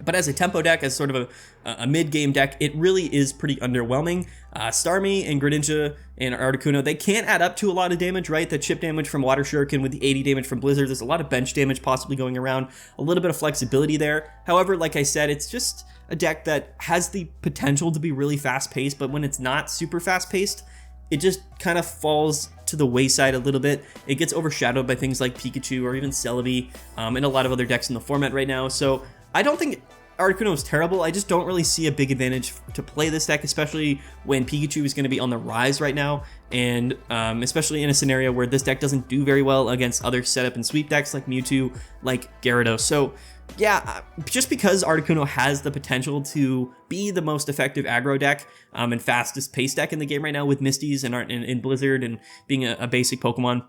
but as a tempo deck, as sort of a mid-game deck, it really is pretty underwhelming. Starmie and Greninja and Articuno, they can't add up to a lot of damage, right? The chip damage from Water Shuriken with the 80 damage from Blizzard, there's a lot of bench damage possibly going around, a little bit of flexibility there. However, like I said, it's just a deck that has the potential to be really fast-paced, but when it's not super fast-paced, it just kind of falls to the wayside a little bit. It gets overshadowed by things like Pikachu or even Celebi and a lot of other decks in the format right now. So I don't think Articuno is terrible. I just don't really see a big advantage to play this deck, especially when Pikachu is going to be on the rise right now, and especially in a scenario where this deck doesn't do very well against other setup and sweep decks like Mewtwo, like Gyarados. So yeah, just because Articuno has the potential to be the most effective aggro deck and fastest pace deck in the game right now with Misties and Blizzard and being a basic Pokemon,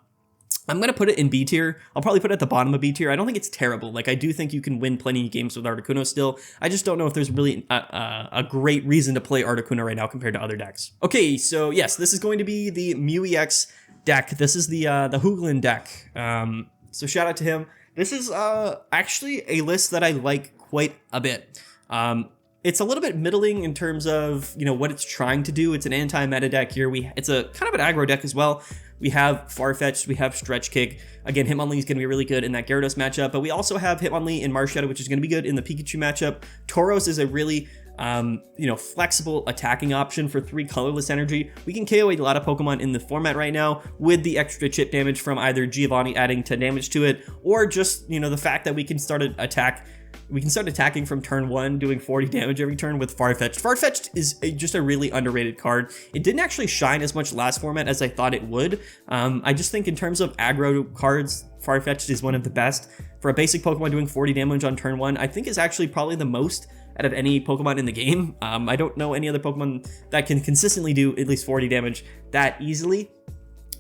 I'm going to put it in B tier. I'll probably put it at the bottom of B tier. I don't think it's terrible. Like, I do think you can win plenty of games with Articuno still. I just don't know if there's really a great reason to play Articuno right now compared to other decks. Okay, so yes, this is going to be the Mew EX deck. This is the Hoogland deck. So shout out to him. This is actually a list that I like quite a bit. It's a little bit middling in terms of, what it's trying to do. It's an anti-meta deck here. It's a kind of an aggro deck as well. We have Farfetch'd, we have Stretch Kick. Again, Hitmonlee is going to be really good in that Gyarados matchup, but we also have Hitmonlee and Marshadow, which is going to be good in the Pikachu matchup. Tauros is a really flexible attacking option for 3 colorless energy. We can KO a lot of Pokemon in the format right now with the extra chip damage from either Giovanni adding 10 damage to it, or just, the fact that we can start attacking from turn 1, doing 40 damage every turn with Farfetch'd. Farfetch'd is just a really underrated card. It didn't actually shine as much last format as I thought it would. I just think in terms of aggro cards, Farfetch'd is one of the best. For a basic Pokemon doing 40 damage on turn 1, I think is actually probably the most out of any Pokemon in the game. I don't know any other Pokemon that can consistently do at least 40 damage that easily.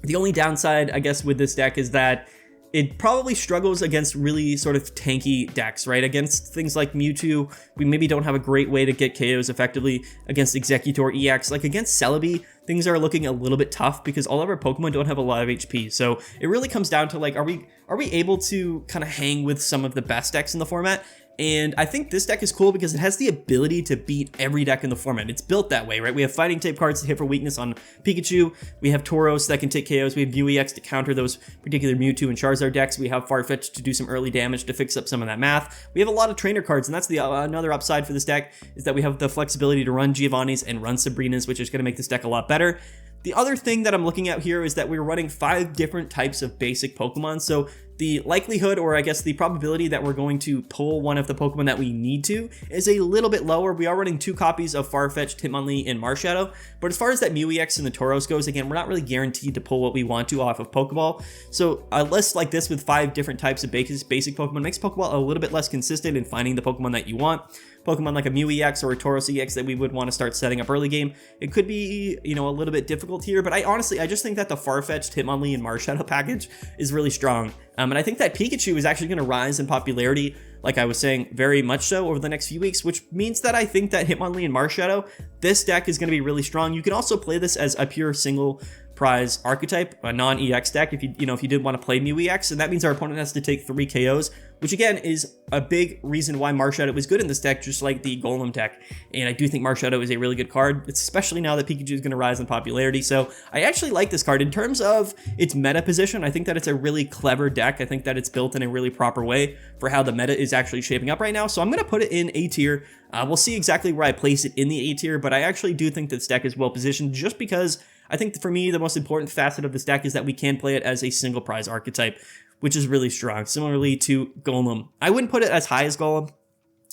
The only downside, I guess, with this deck is that it probably struggles against really sort of tanky decks, right? Against things like Mewtwo, we maybe don't have a great way to get KOs effectively. Against Exeggutor EX, like against Celebi, things are looking a little bit tough because all of our Pokemon don't have a lot of HP. So it really comes down to like, are we able to kind of hang with some of the best decks in the format? And I think this deck is cool because it has the ability to beat every deck in the format. It's built that way, right? We have fighting type cards to hit for weakness on Pikachu. We have Tauros that can take KOs. We have Mew-EX to counter those particular Mewtwo and Charizard decks. We have Farfetch to do some early damage to fix up some of that math. We have a lot of trainer cards, and that's the another upside for this deck, is that we have the flexibility to run Giovanni's and run Sabrina's, which is going to make this deck a lot better. The other thing that I'm looking at here is that we're running 5 different types of basic Pokemon, so the likelihood, or I guess the probability that we're going to pull one of the Pokemon that we need to is a little bit lower. We are running 2 copies of Farfetch'd, Hitmonlee, and Marshadow, but as far as that Mew-EX and the Tauros goes, again, we're not really guaranteed to pull what we want to off of Pokeball. So a list like this with 5 different types of basic Pokemon makes Pokeball a little bit less consistent in finding the Pokemon that you want. Pokemon like a Mew-EX or a Tauros EX that we would want to start setting up early game, it could be, you know, a little bit difficult here, but I just think that the Farfetch'd, Hitmonlee, and Marshadow package is really strong. And I think that Pikachu is actually going to rise in popularity, like I was saying, very much so over the next few weeks, which means that I think that Hitmonlee and Marshadow, this deck is going to be really strong. You can also play this as a pure single prize archetype, a non-EX deck, if you did want to play Mew-EX, and that means our opponent has to take 3 KOs, which again is a big reason why Marshadow is good in this deck, just like the Golem deck. And I do think Marshadow is a really good card, especially now that Pikachu is going to rise in popularity. So I actually like this card. In terms of its meta position, I think that it's a really clever deck. I think that it's built in a really proper way for how the meta is actually shaping up right now. So I'm going to put it in A tier. We'll see exactly where I place it in the A tier, but I actually do think this deck is well positioned just because I think for me, the most important facet of this deck is that we can play it as a single prize archetype, which is really strong, similarly to Golem. I wouldn't put it as high as Golem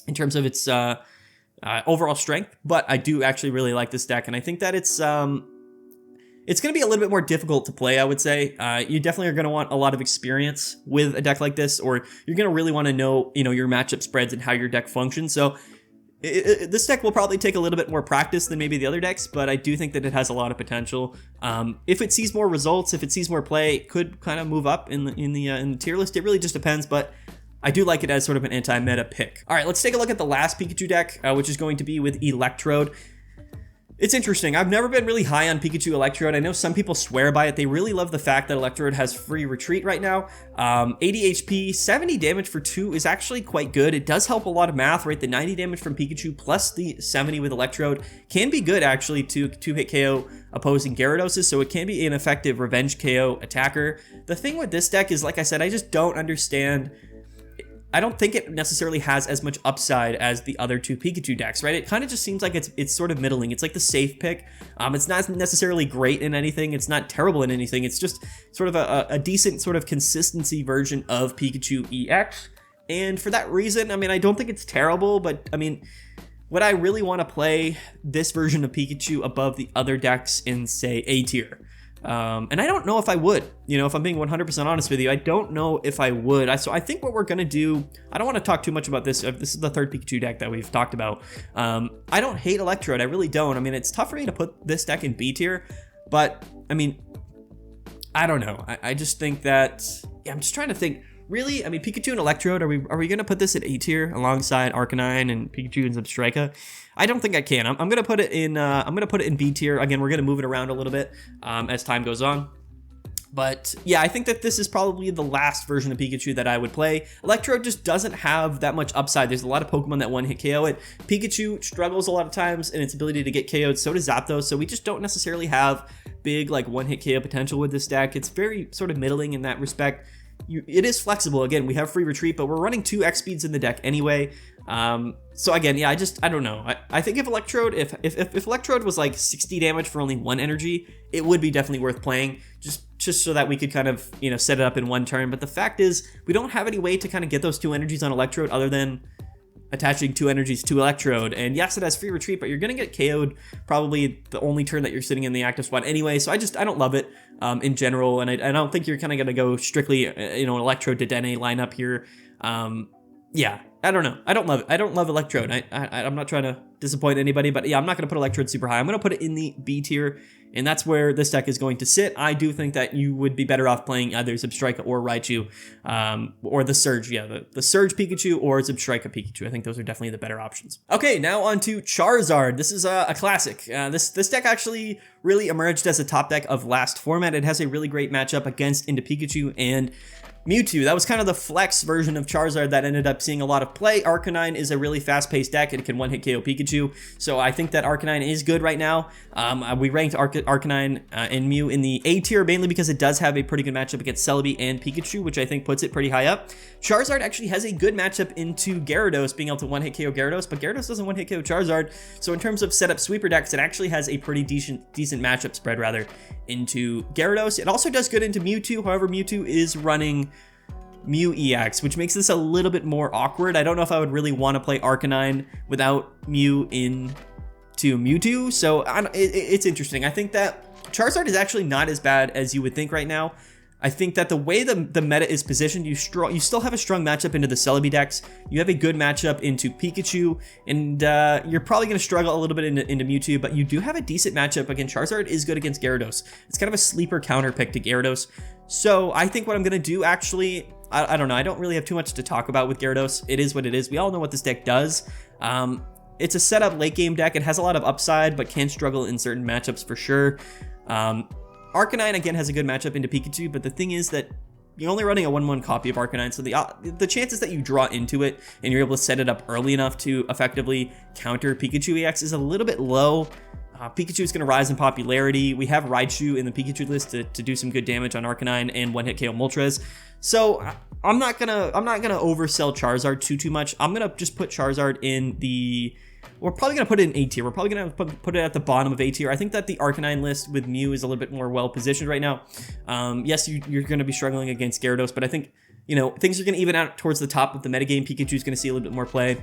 in terms of its overall strength, but I do actually really like this deck, and I think that it's going to be a little bit more difficult to play, I would say. You definitely are going to want a lot of experience with a deck like this, or you're going to really want to know, your matchup spreads and how your deck functions. So this deck will probably take a little bit more practice than maybe the other decks, but I do think that it has a lot of potential. If it sees more results, if it sees more play, it could kind of move up in the tier list. It really just depends, but I do like it as sort of an anti-meta pick. All right, let's take a look at the last Pikachu deck, which is going to be with Electrode. It's interesting. I've never been really high on Pikachu Electrode. I know some people swear by it. They really love the fact that Electrode has free retreat right now. 80 HP, 70 damage for 2 is actually quite good. It does help a lot of math, right? The 90 damage from Pikachu plus the 70 with Electrode can be good actually to hit KO opposing Gyarados, so it can be an effective revenge KO attacker. The thing with this deck is, like I said, I just don't understand. I don't think it necessarily has as much upside as the other 2 Pikachu decks, right? It kind of just seems like it's sort of middling. It's like the safe pick. It's not necessarily great in anything. It's not terrible in anything. It's just sort of a decent sort of consistency version of Pikachu EX. And for that reason, I mean, I don't think it's terrible, but I mean, would I really want to play this version of Pikachu above the other decks in, say, A tier? And I don't know if I would, if I'm being 100% honest with you, I don't know if I would. So I think what we're going to do, I don't want to talk too much about this. This is the 3rd Pikachu deck that we've talked about. I don't hate Electrode. I really don't. I mean, it's tough for me to put this deck in B tier, but I mean, I don't know. I just think that, I'm just trying to think. Really, I mean, Pikachu and Electrode, are we going to put this at A tier alongside Arcanine and Pikachu and Zebstrika? I don't think I can. I'm going to put it in B tier. Again, we're going to move it around a little bit as time goes on. But yeah, I think that this is probably the last version of Pikachu that I would play. Electrode just doesn't have that much upside. There's a lot of Pokemon that one-hit KO it. Pikachu struggles a lot of times in its ability to get KO'd, so does Zapdos, so we just don't necessarily have big like one-hit KO potential with this deck. It's very sort of middling in that respect. It is flexible. Again, we have free retreat, but we're running 2 X speeds in the deck anyway. So again, yeah, I don't know. I think if Electrode was like 60 damage for only 1 energy, it would be definitely worth playing, just so that we could kind of, set it up in 1 turn. But the fact is, we don't have any way to kind of get those 2 energies on Electrode other than attaching 2 energies to Electrode. And yes, it has free retreat, but you're going to get KO'd probably the only turn that you're sitting in the active spot anyway. So I don't love it in general. And I don't think you're kind of going to go strictly, an Electrode to Dene lineup here. Yeah, I don't know. I don't love it. I don't love Electrode. I'm not trying to disappoint anybody, but yeah, I'm not going to put Electrode super high. I'm going to put it in the B tier, and that's where this deck is going to sit. I do think that you would be better off playing either Zebstrika or Raichu, or the Surge. Yeah, the Surge Pikachu or Zebstrika Pikachu. I think those are definitely the better options. Okay, now on to Charizard. This is a classic. This deck actually really emerged as a top deck of last format. It has a really great matchup against into Pikachu and Mewtwo. That was kind of the flex version of Charizard that ended up seeing a lot of play. Arcanine is a really fast-paced deck. It can one-hit KO Pikachu, so I think that Arcanine is good right now. We ranked Arcanine and Mew in the A tier, mainly because it does have a pretty good matchup against Celebi and Pikachu, which I think puts it pretty high up. Charizard actually has a good matchup into Gyarados, being able to one-hit KO Gyarados, but Gyarados doesn't one-hit KO Charizard, so in terms of setup sweeper decks, it actually has a pretty decent matchup spread, rather, into Gyarados. It also does good into Mewtwo, however, Mewtwo is running Mew EX, which makes this a little bit more awkward. I don't know if I would really want to play Arcanine without Mew into Mewtwo, so it's interesting. I think that Charizard is actually not as bad as you would think right now. I think that the way the meta is positioned, you still have a strong matchup into the Celebi decks. You have a good matchup into Pikachu, and you're probably going to struggle a little bit into Mewtwo, but you do have a decent matchup against Charizard. Is good against Gyarados. It's kind of a sleeper counter pick to Gyarados. So I think what I'm going to do, actually, I don't know. I don't really have too much to talk about with Gyarados. It is what it is. We all know what this deck does. It's a setup late game deck. It has a lot of upside, but can struggle in certain matchups for sure. Arcanine, again, has a good matchup into Pikachu, but the thing is that you're only running a 1/1 copy of Arcanine, so the chances that you draw into it and you're able to set it up early enough to effectively counter Pikachu EX is a little bit low. Pikachu is going to rise in popularity. We have Raichu in the Pikachu list to do some good damage on Arcanine and one-hit KO Moltres. So I'm not gonna oversell Charizard too much. I'm gonna just put Charizard in the. We're probably going to put it in A tier. We're probably going to put it at the bottom of A tier. I think that the Arcanine list with Mew is a little bit more well-positioned right now. Yes, you're going to be struggling against Gyarados, but I think, things are going to even out towards the top of the metagame. Pikachu's going to see a little bit more play.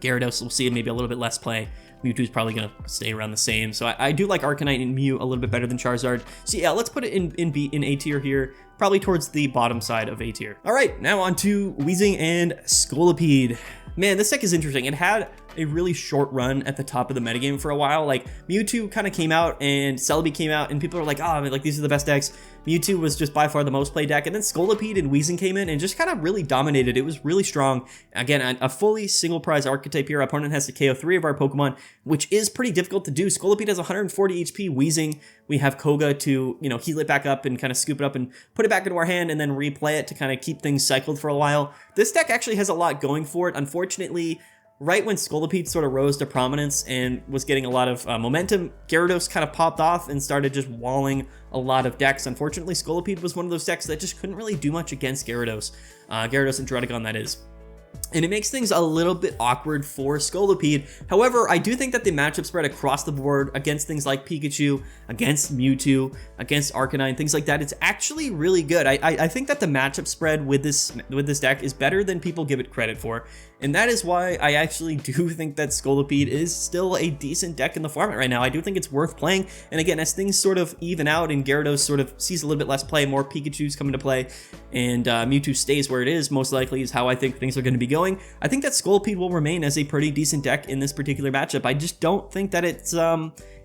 Gyarados will see maybe a little bit less play. Mewtwo's probably going to stay around the same. So I do like Arcanine and Mew a little bit better than Charizard. So yeah, let's put it in A tier here. Probably towards the bottom side of A tier. All right, now on to Weezing and Scolipede. Man, this deck is interesting. It had a really short run at the top of the metagame for a while. Like, Mewtwo kind of came out and Celebi came out and people are like, oh, like, these are the best decks. Mewtwo was just by far the most played deck, and then Scolipede and Weezing came in and just kind of really dominated. It was really strong. Again, a fully single prize archetype here. Our opponent has to KO 3 of our Pokemon, which is pretty difficult to do. Scolipede has 140 HP. Weezing, we have Koga to, heal it back up and kind of scoop it up and put it back into our hand and then replay it to kind of keep things cycled for a while. This deck actually has a lot going for it. Unfortunately, right when Scolipede sort of rose to prominence and was getting a lot of momentum, Gyarados kind of popped off and started just walling a lot of decks. Unfortunately, Scolipede was one of those decks that just couldn't really do much against Gyarados. Gyarados and Druddigon, that is. And it makes things a little bit awkward for Scolipede. However, I do think that the matchup spread across the board against things like Pikachu, against Mewtwo, against Arcanine, things like that, it's actually really good. I think that the matchup spread with this deck is better than people give it credit for. And that is why I actually do think that Scolipede is still a decent deck in the format right now. I do think it's worth playing. And again, as things sort of even out and Gyarados sort of sees a little bit less play, more Pikachus come into play, and Mewtwo stays where it is, most likely is how I think things are going to be going. I think that Scolipede will remain as a pretty decent deck in this particular matchup. I just don't think that it's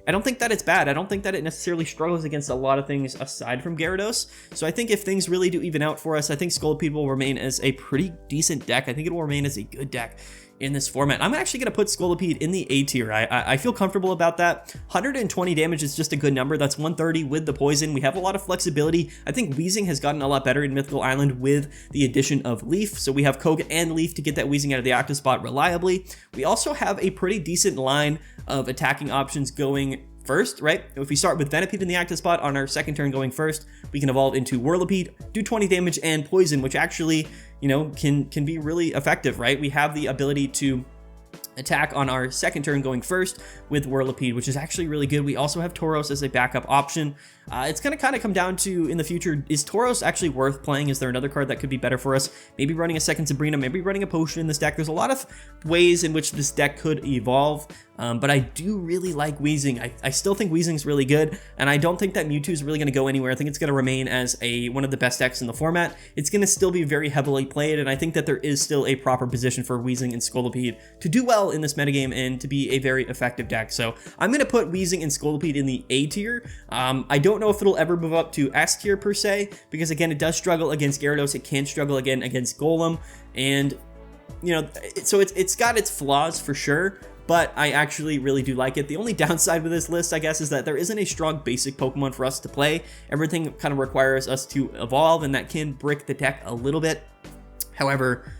I don't think that it's bad. I don't think that it necessarily struggles against a lot of things aside from Gyarados. So I think if things really do even out for us, I think Scolipede will remain as a pretty decent deck. I think it will remain as a good deck in this format. I'm actually going to put Scolipede in the A tier. I feel comfortable about that. 120 damage is just a good number. That's 130 with the poison. We have a lot of flexibility. I think Weezing has gotten a lot better in Mythical Island with the addition of Leaf. So we have Koga and Leaf to get that Weezing out of the active spot reliably. We also have a pretty decent line of attacking options going first, right? If we start with Venipede in the active spot on our second turn going first, we can evolve into Whirlipede, do 20 damage and poison, which actually, can be really effective, right? We have the ability to attack on our second turn going first with Whirlipede, which is actually really good. We also have Tauros as a backup option. It's going to kind of come down to, in the future, is Tauros actually worth playing? Is there another card that could be better for us? Maybe running a second Sabrina, maybe running a potion in this deck. There's a lot of ways in which this deck could evolve. but I do really like Weezing. I still think Weezing's really good, and I don't think that Mewtwo is really going to go anywhere. I think it's going to remain as one of the best decks in the format. It's going to still be very heavily played, and I think that there is still a proper position for Weezing and Scolipede to do well in this metagame and to be a very effective deck. So I'm going to put Weezing and Scolipede in the A tier. I don't know if it'll ever move up to S tier per se, because again, it does struggle against Gyarados. It can struggle again against Golem, and you know, so it's got its flaws for sure, but I actually really do like it. The only downside with this list, I guess, is that there isn't a strong basic Pokemon for us to play. Everything kind of requires us to evolve, and that can brick the deck a little bit. However,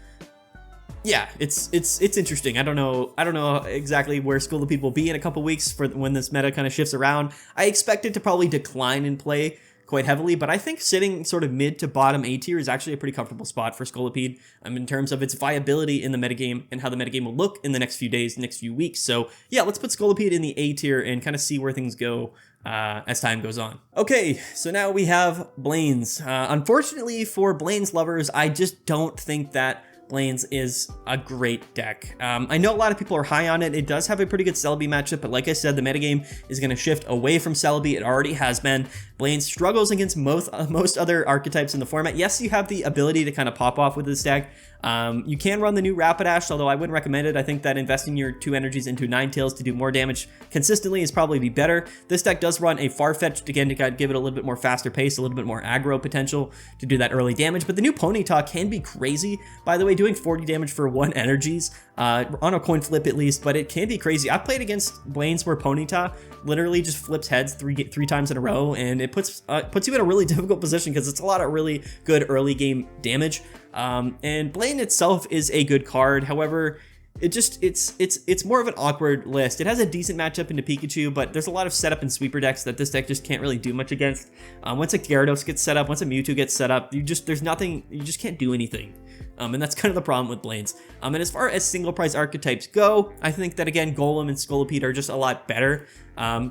yeah, it's interesting. I don't know exactly where Scolipede will be in a couple weeks for when this meta kind of shifts around. I expect it to probably decline in play quite heavily, but I think sitting sort of mid to bottom A tier is actually a pretty comfortable spot for Scolipede in terms of its viability in the metagame and how the metagame will look in the next few days, next few weeks. So yeah, let's put Scolipede in the A tier and kind of see where things go as time goes on. Okay, so now we have Blane's. Unfortunately for Blane's lovers, I just don't think that Blane's is a great deck. I know a lot of people are high on it. It does have a pretty good Celebi matchup, but like I said, the metagame is going to shift away from Celebi. It already has been. Blaine struggles against most other archetypes in the format. Yes, you have the ability to kind of pop off with this deck. You can run the new Rapidash, although I wouldn't recommend it. I think that investing your 2 energies into Ninetales to do more damage consistently is probably be better. This deck does run a Farfetch'd, again, to give it a little bit more faster pace, a little bit more aggro potential to do that early damage. But the new Ponyta can be crazy. By the way, doing 40 damage for 1 energies on a coin flip at least, but it can be crazy. I've played against Blanes where Ponyta literally just flips heads three times in a row, and it puts you in a really difficult position because it's a lot of really good early game damage. And Blane itself is a good card. However, it's more of an awkward list. It has a decent matchup into Pikachu, but there's a lot of setup and sweeper decks that this deck just can't really do much against. Once a Gyarados gets set up, once a Mewtwo gets set up, there's nothing, you just can't do anything. And that's kind of the problem with Blane's. And as far as single price archetypes go, I think that again, Golem and Scolipede are just a lot better.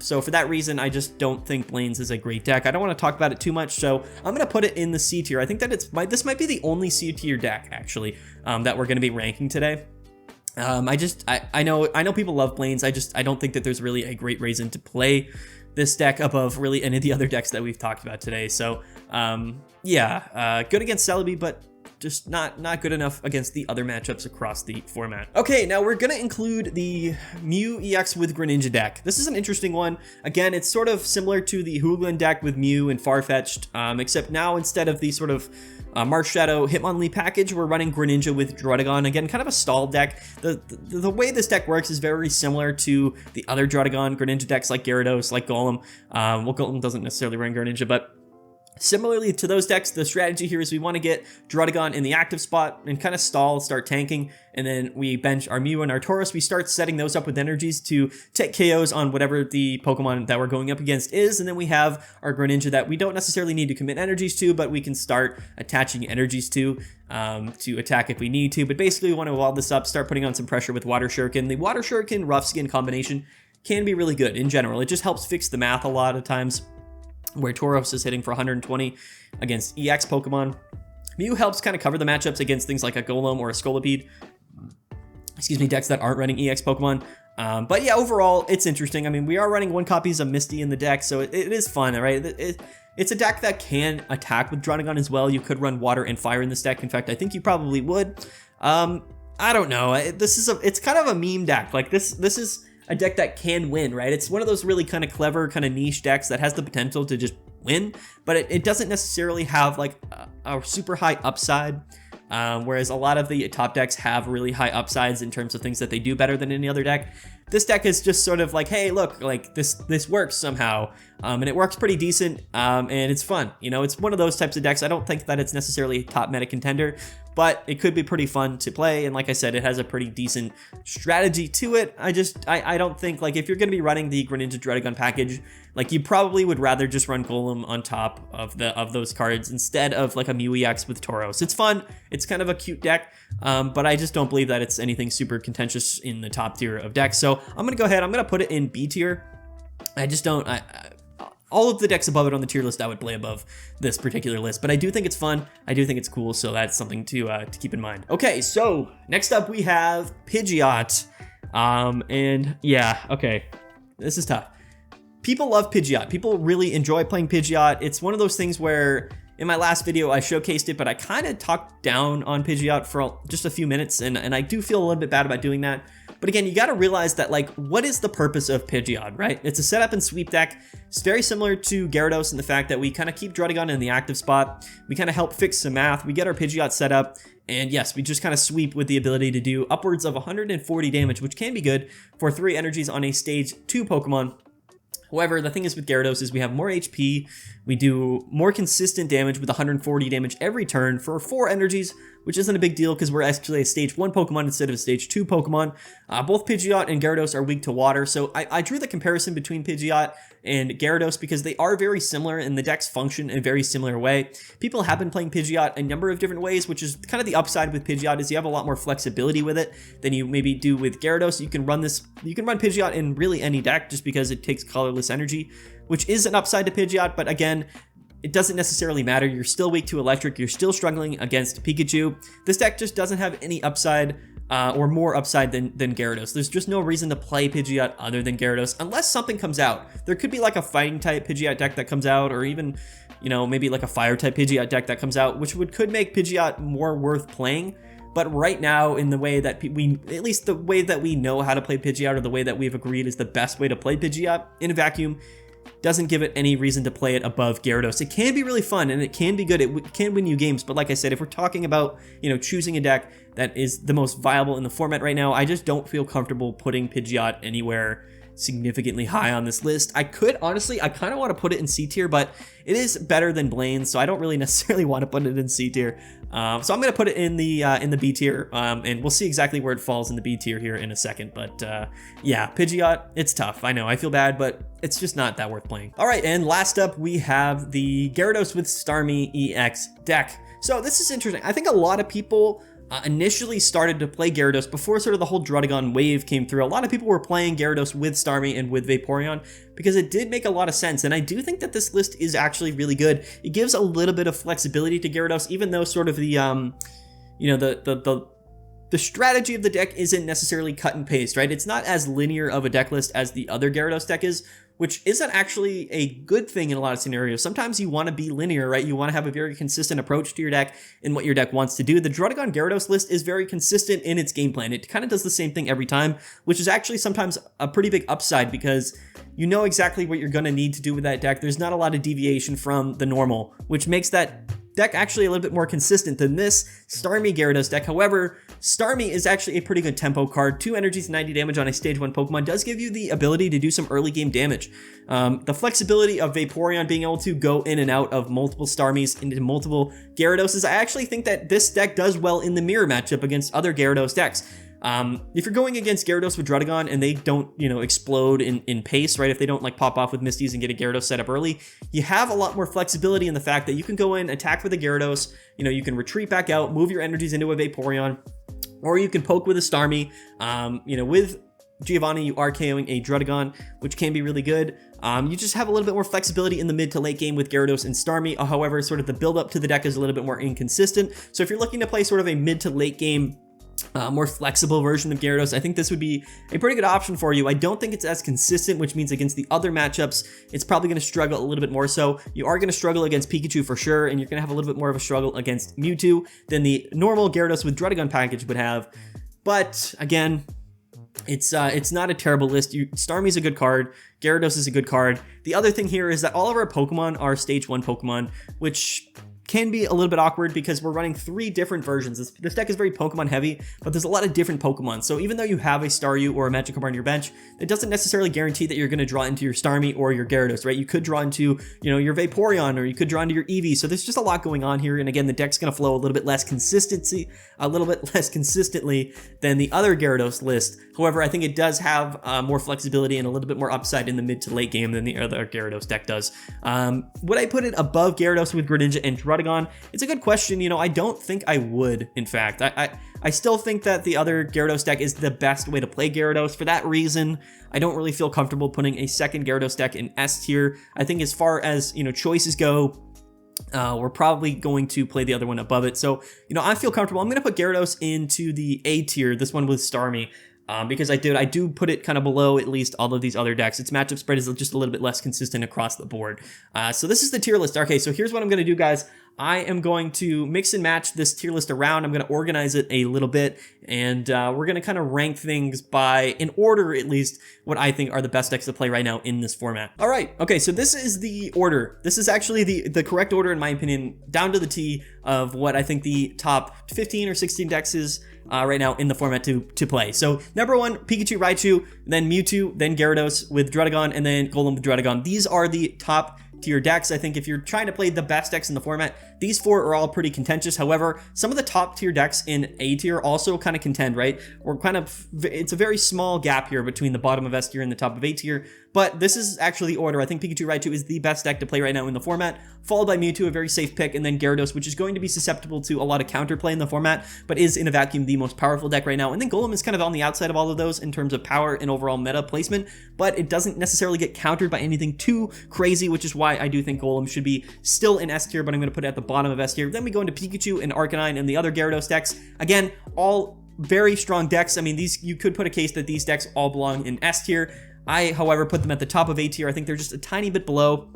So for that reason, I just don't think Blane's is a great deck. I don't want to talk about it too much, so I'm going to put it in the C tier. I think that this might be the only C tier deck actually that we're going to be ranking today. I know people love Blane's. I don't think that there's really a great reason to play this deck above really any of the other decks that we've talked about today. So yeah, good against Celebi, but just not good enough against the other matchups across the format. Okay, now we're gonna include the Mew EX with Greninja deck. This is an interesting one. Again, it's sort of similar to the Hoogland deck with Mew and Farfetch'd, except now instead of the sort of Marsh Shadow Hitmonlee package, we're running Greninja with Druddigon. Again, kind of a stall deck. The way this deck works is very similar to the other Druddigon Greninja decks like Gyarados, like Golem. Well, Golem doesn't necessarily run Greninja, but similarly to those decks, the strategy here is we want to get Druddigon in the active spot and kind of stall, start tanking, and then we bench our Mew and our Tauros. We start setting those up with energies to take KOs on whatever the Pokemon that we're going up against is, and then we have our Greninja that we don't necessarily need to commit energies to, but we can start attaching energies to attack if we need to. But basically, we want to evolve this up, start putting on some pressure with Water Shuriken. The Water Shuriken Rough Skin combination can be really good in general. It just helps fix the math a lot of times, where Tauros is hitting for 120 against EX Pokemon. Mew helps kind of cover the matchups against things like a Golem or a Scolipede. Excuse me, decks that aren't running EX Pokemon. But yeah, overall, it's interesting. I mean, we are running 1 copies of Misty in the deck, so it is fun, right? It's a deck that can attack with Druddigon as well. You could run Water and Fire in this deck. In fact, I think you probably would. I don't know. It's kind of a meme deck. Like this is a deck that can win, right? It's one of those really kind of clever, kind of niche decks that has the potential to just win, but it doesn't necessarily have like a super high upside, whereas a lot of the top decks have really high upsides in terms of things that they do better than any other deck. This deck is just sort of like, hey, look, like this works somehow, and it works pretty decent, and it's fun. You know, it's one of those types of decks. I don't think that it's necessarily a top meta contender, but it could be pretty fun to play. And like I said, it has a pretty decent strategy to it. I don't think, like, if you're going to be running the Greninja Druddigon package, like, you probably would rather just run Golem on top of those cards instead of like a Mew EX with Tauros. It's fun. It's kind of a cute deck, but I just don't believe that it's anything super contentious in the top tier of decks. So I'm going to go ahead. I'm going to put it in B tier. I just don't... all of the decks above it on the tier list I would play above this particular list, but I do think it's fun. I do think it's cool, so that's something to keep in mind. Okay, so next up we have Pidgeot. And yeah, okay, this is tough. People love Pidgeot. People really enjoy playing Pidgeot. It's one of those things where in my last video I showcased it, but I kind of talked down on Pidgeot for just a few minutes, and I do feel a little bit bad about doing that. But again, you got to realize that, like, what is the purpose of Pidgeot, right? It's a setup and sweep deck. It's very similar to Gyarados in the fact that we kind of keep Druddigon in the active spot. We kind of help fix some math. We get our Pidgeot set up, and yes, we just kind of sweep with the ability to do upwards of 140 damage, which can be good for 3 energies on a stage 2 Pokemon. However, the thing is with Gyarados is we have more HP, we do more consistent damage with 140 damage every turn for 4 energies, which isn't a big deal because we're actually a stage 1 Pokemon instead of a stage 2 Pokemon. Both Pidgeot and Gyarados are weak to water, so I drew the comparison between Pidgeot and Gyarados because they are very similar and the decks function in a very similar way. People have been playing Pidgeot a number of different ways, which is kind of the upside with Pidgeot is you have a lot more flexibility with it than you maybe do with Gyarados. You can run Pidgeot in really any deck just because it takes colorless energy, which is an upside to Pidgeot, but again, it doesn't necessarily matter. You're still weak to electric. You're still struggling against Pikachu. This deck just doesn't have any upside or more upside than Gyarados. There's just no reason to play Pidgeot other than Gyarados unless something comes out. There could be like a fighting type Pidgeot deck that comes out, or even, you know, maybe like a fire type Pidgeot deck that comes out, which could make Pidgeot more worth playing. But right now, in the way that at least the way that we know how to play Pidgeot, or the way that we've agreed is the best way to play Pidgeot in a vacuum, doesn't give it any reason to play it above Gyarados. It can be really fun and it can be good. It can win you games. But like I said, if we're talking about, you know, choosing a deck that is the most viable in the format right now, I just don't feel comfortable putting Pidgeot anywhere significantly high on this list. I could honestly, I kind of want to put it in C tier, but it is better than Blane, so I don't really necessarily want to put it in C tier. So I'm going to put it in the B tier, and we'll see exactly where it falls in the B tier here in a second. But yeah, Pidgeot, it's tough. I know, I feel bad, but it's just not that worth playing. All right, and last up we have the Gyarados with Starmie EX deck. So this is interesting. I think a lot of people initially started to play Gyarados before sort of the whole Druddigon wave came through. A lot of people were playing Gyarados with Starmie and with Vaporeon because it did make a lot of sense, and I do think that this list is actually really good. It gives a little bit of flexibility to Gyarados, even though sort of the you know, the strategy of the deck isn't necessarily cut and paste, right? It's not as linear of a deck list as the other Gyarados deck is, which isn't actually a good thing in a lot of scenarios. Sometimes you want to be linear, right? You want to have a very consistent approach to your deck and what your deck wants to do. The Druddigon Gyarados list is very consistent in its game plan. It kind of does the same thing every time, which is actually sometimes a pretty big upside because you know exactly what you're going to need to do with that deck. There's not a lot of deviation from the normal, which makes that deck actually a little bit more consistent than this Starmie Gyarados deck. However, Starmie is actually a pretty good tempo card. 2 energies, 90 damage on a stage 1 Pokemon does give you the ability to do some early game damage. The flexibility of Vaporeon being able to go in and out of multiple Starmies into multiple Gyaradoses, I actually think that this deck does well in the mirror matchup against other Gyarados decks. If you're going against Gyarados with Druddigon and they don't, you know, explode in pace, right? If they don't like pop off with Misties and get a Gyarados set up early, you have a lot more flexibility in the fact that you can go in, attack with a Gyarados, you know, you can retreat back out, move your energies into a Vaporeon, or you can poke with a Starmie. You know, with Giovanni, you are KOing a Druddigon, which can be really good. You just have a little bit more flexibility in the mid to late game with Gyarados and Starmie. However, sort of the build up to the deck is a little bit more inconsistent. So if you're looking to play sort of a mid to late game more flexible version of Gyarados, I think this would be a pretty good option for you. I don't think it's as consistent, which means against the other matchups, it's probably going to struggle a little bit more. So you are going to struggle against Pikachu for sure, and you're going to have a little bit more of a struggle against Mewtwo than the normal Gyarados with Druddigon package would have. But again, it's not a terrible list. Starmie's a good card. Gyarados is a good card. The other thing here is that all of our Pokemon are stage 1 Pokemon, which can be a little bit awkward because we're running 3 different versions. This deck is very Pokemon heavy, but there's a lot of different Pokemon. So even though you have a Staryu or a Magikarp on your bench, it doesn't necessarily guarantee that you're going to draw into your Starmie or your Gyarados, right? You could draw into, you know, your Vaporeon, or you could draw into your Eevee. So there's just a lot going on here. And again, the deck's going to flow a little bit less consistently than the other Gyarados list. However, I think it does have more flexibility and a little bit more upside in the mid to late game than the other Gyarados deck does. Would I put it above Gyarados with Greninja and Druddigon? It's a good question. You know, I don't think I would, in fact. I still think that the other Gyarados deck is the best way to play Gyarados. For that reason, I don't really feel comfortable putting a second Gyarados deck in S tier. I think as far as, you know, choices go, we're probably going to play the other one above it. So, you know, I feel comfortable. I'm going to put Gyarados into the A tier, this one with Starmie. because I do put it kind of below at least all of these other decks. Its matchup spread is just a little bit less consistent across the board. So this is the tier list. Okay, so here's what I'm going to do, guys. I am going to mix and match this tier list around. I'm going to organize it a little bit, and we're going to kind of rank things by, in order at least, what I think are the best decks to play right now in this format. All right, okay, so this is the order. This is actually the correct order, in my opinion, down to the T of what I think the top 15 or 16 decks is right now in the format to play. So number 1, Pikachu, Raichu, then Mewtwo, then Gyarados with Druddigon, and then Golem with Druddigon. These are the top tier decks. I think if you're trying to play the best decks in the format, these 4 are all pretty contentious. However, some of the top tier decks in A tier also kind of contend, right? It's a very small gap here between the bottom of S tier and the top of A tier, but this is actually the order. I think Pikachu, Raichu is the best deck to play right now in the format, followed by Mewtwo, a very safe pick, and then Gyarados, which is going to be susceptible to a lot of counterplay in the format, but is in a vacuum the most powerful deck right now. And then Golem is kind of on the outside of all of those in terms of power and overall meta placement, but it doesn't necessarily get countered by anything too crazy, which is why I do think Golem should be still in S tier, but I'm going to put it at the bottom of S tier. Then we go into Pikachu and Arcanine and the other Gyarados decks. Again, all very strong decks. I mean, you could put a case that these decks all belong in S tier. I, however, put them at the top of A tier. I think they're just a tiny bit below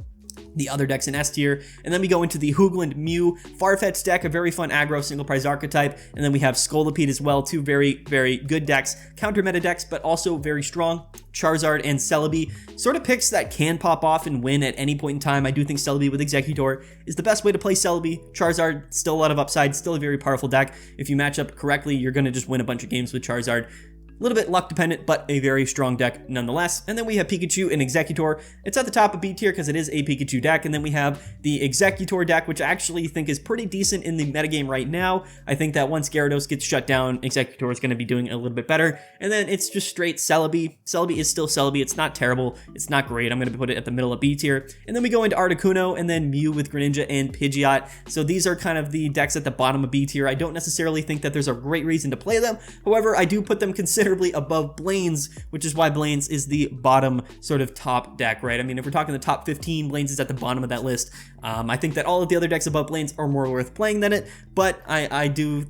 the other decks in S tier. And then we go into the Hoogland Mew Farfetch'd deck, a very fun aggro single prize archetype. And then we have Scolipede as well, 2 very, very good decks, counter meta decks, but also very strong. Charizard and Celebi, sort of picks that can pop off and win at any point in time. I do think Celebi with Exeggutor is the best way to play Celebi. Charizard, still a lot of upside, still a very powerful deck. If you match up correctly, you're going to just win a bunch of games with Charizard. A little bit luck dependent, but a very strong deck nonetheless. And then we have Pikachu and Exeggutor. It's at the top of B tier because it is a Pikachu deck. And then we have the Exeggutor deck, which I actually think is pretty decent in the metagame right now. I think that once Gyarados gets shut down, Exeggutor is going to be doing a little bit better. And then it's just straight Celebi. Celebi is still Celebi. It's not terrible. It's not great. I'm going to put it at the middle of B tier. And then we go into Articuno and then Mew with Greninja and Pidgeot. So these are kind of the decks at the bottom of B tier. I don't necessarily think that there's a great reason to play them. However, I do put them considerably above Blane's, which is why Blane's is the bottom sort of top deck, right? I mean, if we're talking the top 15, Blane's is at the bottom of that list. I think that all of the other decks above Blane's are more worth playing than it, but I did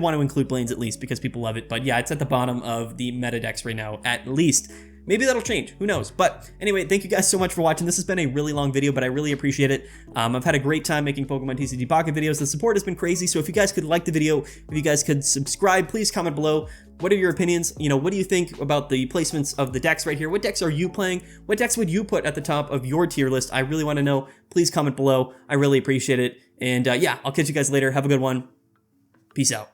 want to include Blane's at least because people love it. But yeah, it's at the bottom of the meta decks right now, at least. Maybe that'll change, who knows? But anyway, thank you guys so much for watching. This has been a really long video, but I really appreciate it. I've had a great time making Pokemon TCG Pocket videos. The support has been crazy, so if you guys could like the video, if you guys could subscribe, please comment below. What are your opinions? You know, what do you think about the placements of the decks right here? What decks are you playing? What decks would you put at the top of your tier list? I really want to know. Please comment below. I really appreciate it. And yeah, I'll catch you guys later. Have a good one. Peace out.